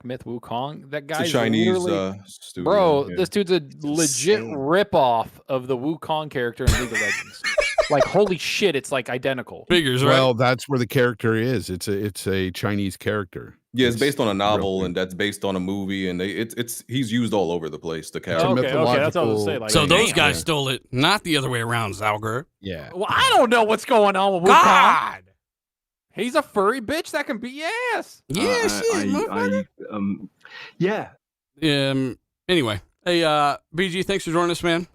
Myth Wukong. That It's guy's a Chinese literally- studio. Bro, yeah. this dude's a legit insane. ripoff of the Wukong character in League of Legends. Like, holy shit, it's like identical. figures, right? Well, that's where the character is. It's a Chinese character. Yeah, it's based on a novel, real and that's based on a movie, and he's used all over the place. The It's a character. Okay, that's what I was gonna mythological say. Like, so those damn. guys stole it, not the other way around, Zalger. Yeah. Well, I don't know what's going on with Wukong. God! He's a furry bitch that can beat ass. Yeah, shit, motherfucker. Yeah. Anyway, hey, BG, thanks for joining us, man.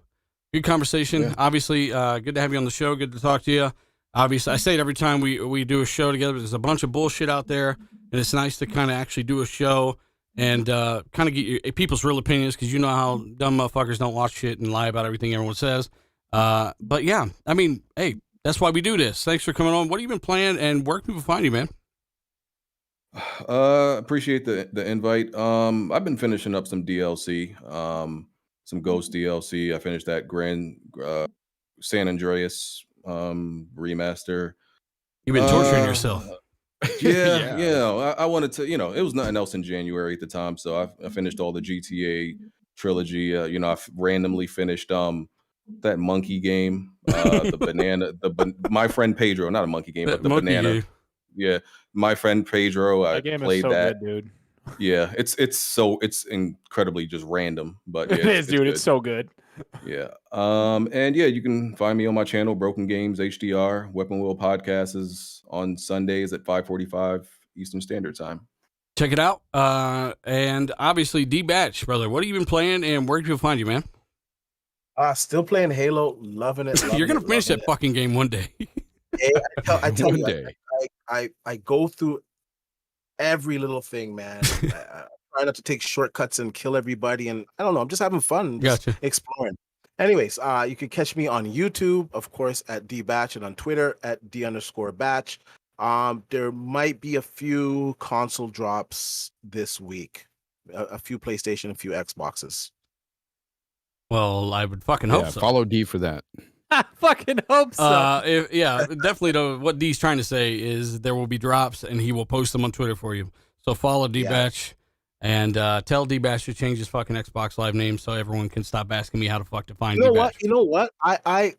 Good conversation. Yeah. Obviously, good to have you on the show. Good to talk to you. Obviously, I say it every time we do a show together, but there's a bunch of bullshit out there, and it's nice to kind of actually do a show and kind of get people's real opinions, because you know how dumb motherfuckers don't watch shit and lie about everything everyone says. But yeah, I mean, hey, that's why we do this. Thanks for coming on. What have you been playing, and where can people find you, man? Appreciate the invite. I've been finishing up some DLC, some Ghost DLC. I finished that Grand San Andreas remaster. You've been torturing yourself. Yeah. I wanted to, it was nothing else in January at the time, so I finished all the GTA trilogy. I've randomly finished that monkey game, the banana, my friend Pedro, not a monkey game, but the Monkey banana. game. Yeah, my friend Pedro. I That game is played so that. good, dude. Yeah, it's incredibly just random, but yeah, It is, dude. good. It's so good. Yeah. And yeah, you can find me on my channel, Broken Games HDR. Weapon Wheel Podcast is on Sundays at 5:45 Eastern Standard Time. Check it out. And obviously, D-Batch, brother. What have you been playing, and where can people find you, man? Still playing Halo, loving it. You're going to loving finish it. that fucking game one day. Hey, I tell One you, day. I go through every little thing, man. I try not to take shortcuts and kill everybody, and I don't know. I'm just having fun, just Gotcha. exploring. Anyways, you can catch me on YouTube, of course, at dbatch, and on Twitter at d_batch. There might be a few console drops this week, a few PlayStation, a few Xboxes. Well, I would fucking hope so. Follow D for that. I fucking hope so. Definitely. What D's trying to say is there will be drops, and he will post them on Twitter for you. So follow D-Batch and tell D-Batch to change his fucking Xbox Live name so everyone can stop asking me how the fuck to find D-Batch. You know what? I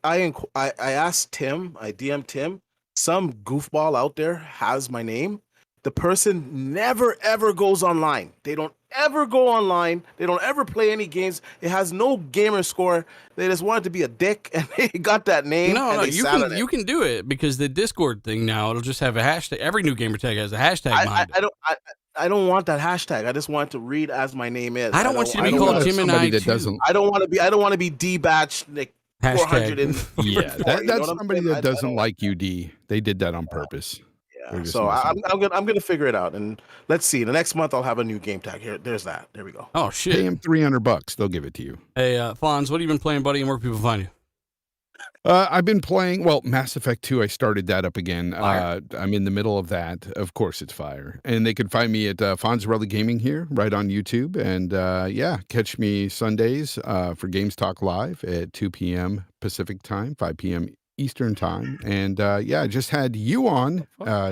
asked Tim, I DM'd Tim. Some goofball out there has my name, the person never ever goes online. They don't ever go online. They don't ever play any games. It has no gamer score. They just wanted to be a dick, and they got that name. No, and no, they sat on it. you can do it because the Discord thing now, it'll just have a hashtag. Every new gamer tag has a hashtag behind it. I don't want that hashtag. I just want to read as my name is. I don't want you to be called Gemini. I don't want to be D-batch like 400 and yeah. That's somebody that doesn't like UD. They did that on purpose. Yeah. So I'm gonna figure it out, and let's see. The next month I'll have a new game tag. There's that. There we go. Oh shit! Pay him $300. They'll give it to you. Hey, Fonz, what have you been playing, buddy, and where can people find you? I've been playing, Mass Effect 2. I started that up again. I'm in the middle of that. Of course, it's fire. And they can find me at Fonzarelli Gaming here, right on YouTube. And catch me Sundays for Games Talk Live at 2 p.m. Pacific time, 5 p.m. Eastern time. And I just had you on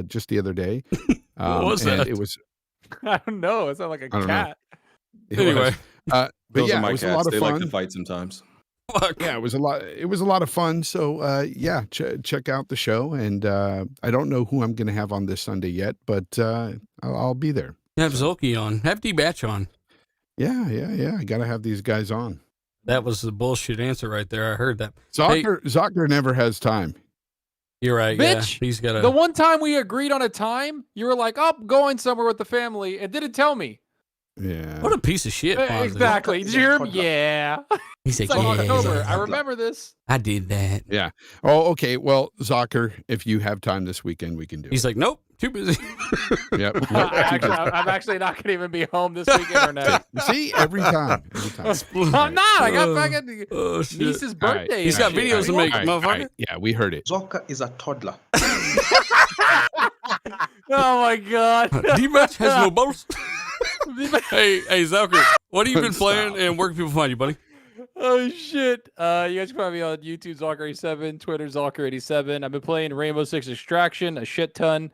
just the other day. What was that? It was. I don't know. It sounded like a cat. Anyway, but Those are it my was cats. a lot of They fun. like to fight sometimes. fuck. Yeah, it was a lot of fun. So check out the show. And I don't know who I'm going to have on this Sunday yet, but I'll be there. Have Zolki on. Have D-Batch on. Yeah. I got to have these guys on. That was the bullshit answer right there. I heard that. Zocker never has time. You're right. Bitch, yeah. He's got the one time we agreed on a time, you were like, "Oh, going somewhere with the family," and didn't tell me. Yeah. What a piece of shit. Fonzie. Exactly. Did you hear him? Yeah. He's like, It's like yeah, October. I remember this. I did that. Yeah. Oh, okay. Well, Zocker, if you have time this weekend, we can do He's it. like, nope, too busy. Yep. I'm actually not going to even be home this weekend or next. See, every time. I'm not. I got fucking shit. niece's birthday. He's got videos to make, All motherfucker. right. Yeah, we heard it. Zocker is a toddler. Oh my god. D-Batch has no balls. hey, Zucker, what have you been playing Stop. and where can people find you, buddy? Oh shit. You guys can find me on YouTube, Zocker87, Twitter, Zocker87. I've been playing Rainbow Six Extraction a shit ton.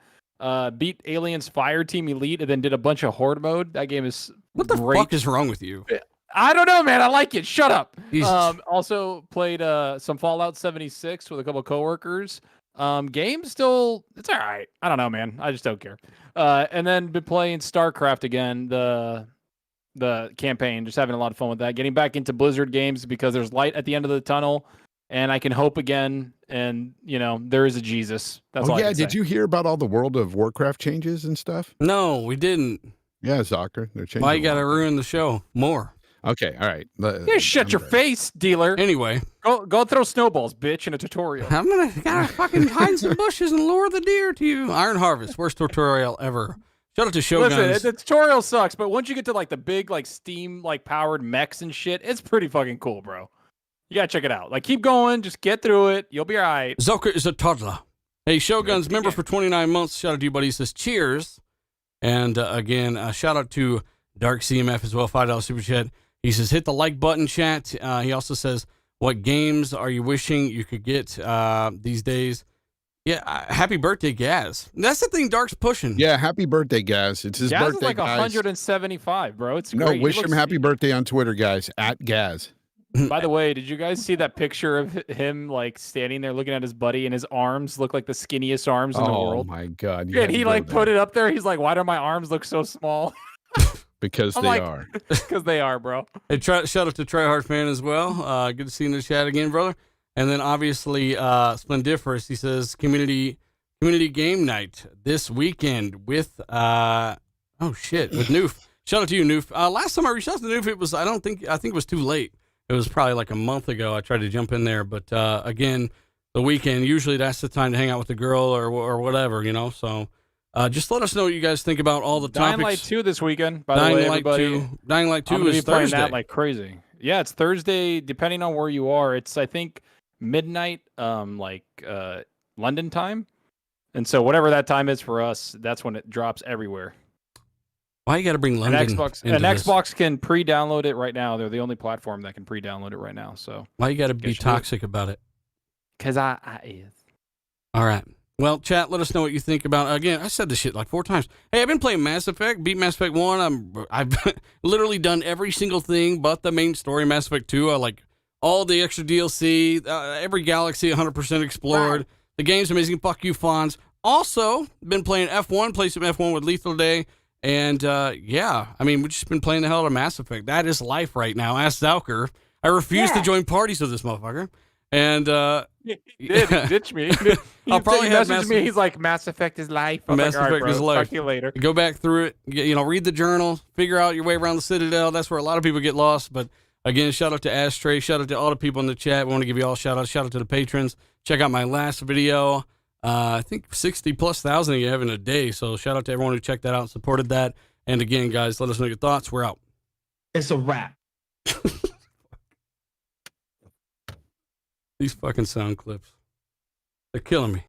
Beat Aliens Fire Team Elite and then did a bunch of Horde mode. That game is What the great. fuck is wrong with you? I don't know, man. I like it. Shut up. Jesus. Also played some Fallout 76 with a couple coworkers. Game still, it's all right. I don't know, man. I just don't care. And then been playing StarCraft again, the campaign, just having a lot of fun with that. Getting back into Blizzard games because there's light at the end of the tunnel, and I can hope again. And there is a Jesus. That's all. I can Did say. you hear about all the World of Warcraft changes and stuff? No, we didn't. Yeah, Zocker, they're changing. Why you got to ruin the show more? Okay, all right. Yeah, shut your face, dealer. Anyway, Go throw snowballs, bitch, in a tutorial. I'm going to gotta fucking hide in some bushes and lure the deer to you. Iron Harvest, worst tutorial ever. Shout out to Shoguns. Listen, the tutorial sucks, but once you get to like the big like Steam like powered mechs and shit, it's pretty fucking cool, bro. You gotta check it out. Like, keep going, just get through it. You'll be all right. Zucker is a toddler. Hey, Shoguns, member for 29 months. Shout out to you, buddy. He says, cheers. And again, shout out to Dark CMF as well, $5 super chat. He says, hit the like button, chat. He also says, what games are you wishing you could get these days? Yeah, happy birthday, Gaz. That's the thing Dark's pushing. Yeah, happy birthday, Gaz. It's his Gaz birthday, is like guys. 175, bro. It's No, great. wish him happy birthday on Twitter, guys, at Gaz. By the way, did you guys see that picture of him like standing there looking at his buddy, and his arms look like the skinniest arms in the world? Oh my God. And he like put it up there. He's like, why do my arms look so small? Because I'm they like, are. Because they are, bro. Hey, shout out to Tryhard Fan as well. Good to see you in the chat again, brother. And then obviously Splendiferous, he says community game night this weekend with with Noof. Shout out to you, Noof. Last time I reached out to Noof, it was I think it was too late. It was probably like a month ago. I tried to jump in there, but again, the weekend, usually that's the time to hang out with the girl or whatever, So just let us know what you guys think about all the topics. Dying Light 2 this weekend, by the way, everybody. Dying Light 2 I'm gonna is be playing Thursday. that like crazy. Yeah, it's Thursday, depending on where you are. It's, I think, midnight, London time. And so whatever that time is for us, that's when it drops everywhere. Why you got to bring London? And Xbox can pre-download it right now. They're the only platform that can pre-download it right now. So why you got to be toxic about it? Because I is. All right. Well, chat, let us know what you think about. Again, I said this shit like 4 times. Hey, I've been playing Mass Effect, beat Mass Effect 1. I've literally done every single thing but the main story, Mass Effect 2. I like all the extra DLC, every galaxy 100% explored. Right. The game's amazing. Fuck you, Fonz. Also, been playing F1, play some F1 with Lethal Day. And yeah, I mean, we've just been playing the hell out of Mass Effect. That is life right now. Ask Zalker. I refuse to join parties with this motherfucker. And He ditch me. I'll probably have message me. He's like, Mass Effect is life. I was Mass like, all right, Effect bro, is life. Talk to you later. Go back through it. Read the journal. Figure out your way around the Citadel. That's where a lot of people get lost. But again, shout out to Ashtray. Shout out to all the people in the chat. We want to give you all shout out. Shout out to the patrons. Check out my last video. I think 60,000+ of you have in a day. So shout out to everyone who checked that out and supported that. And again, guys, let us know your thoughts. We're out. It's a wrap. These fucking sound clips. They're killing me.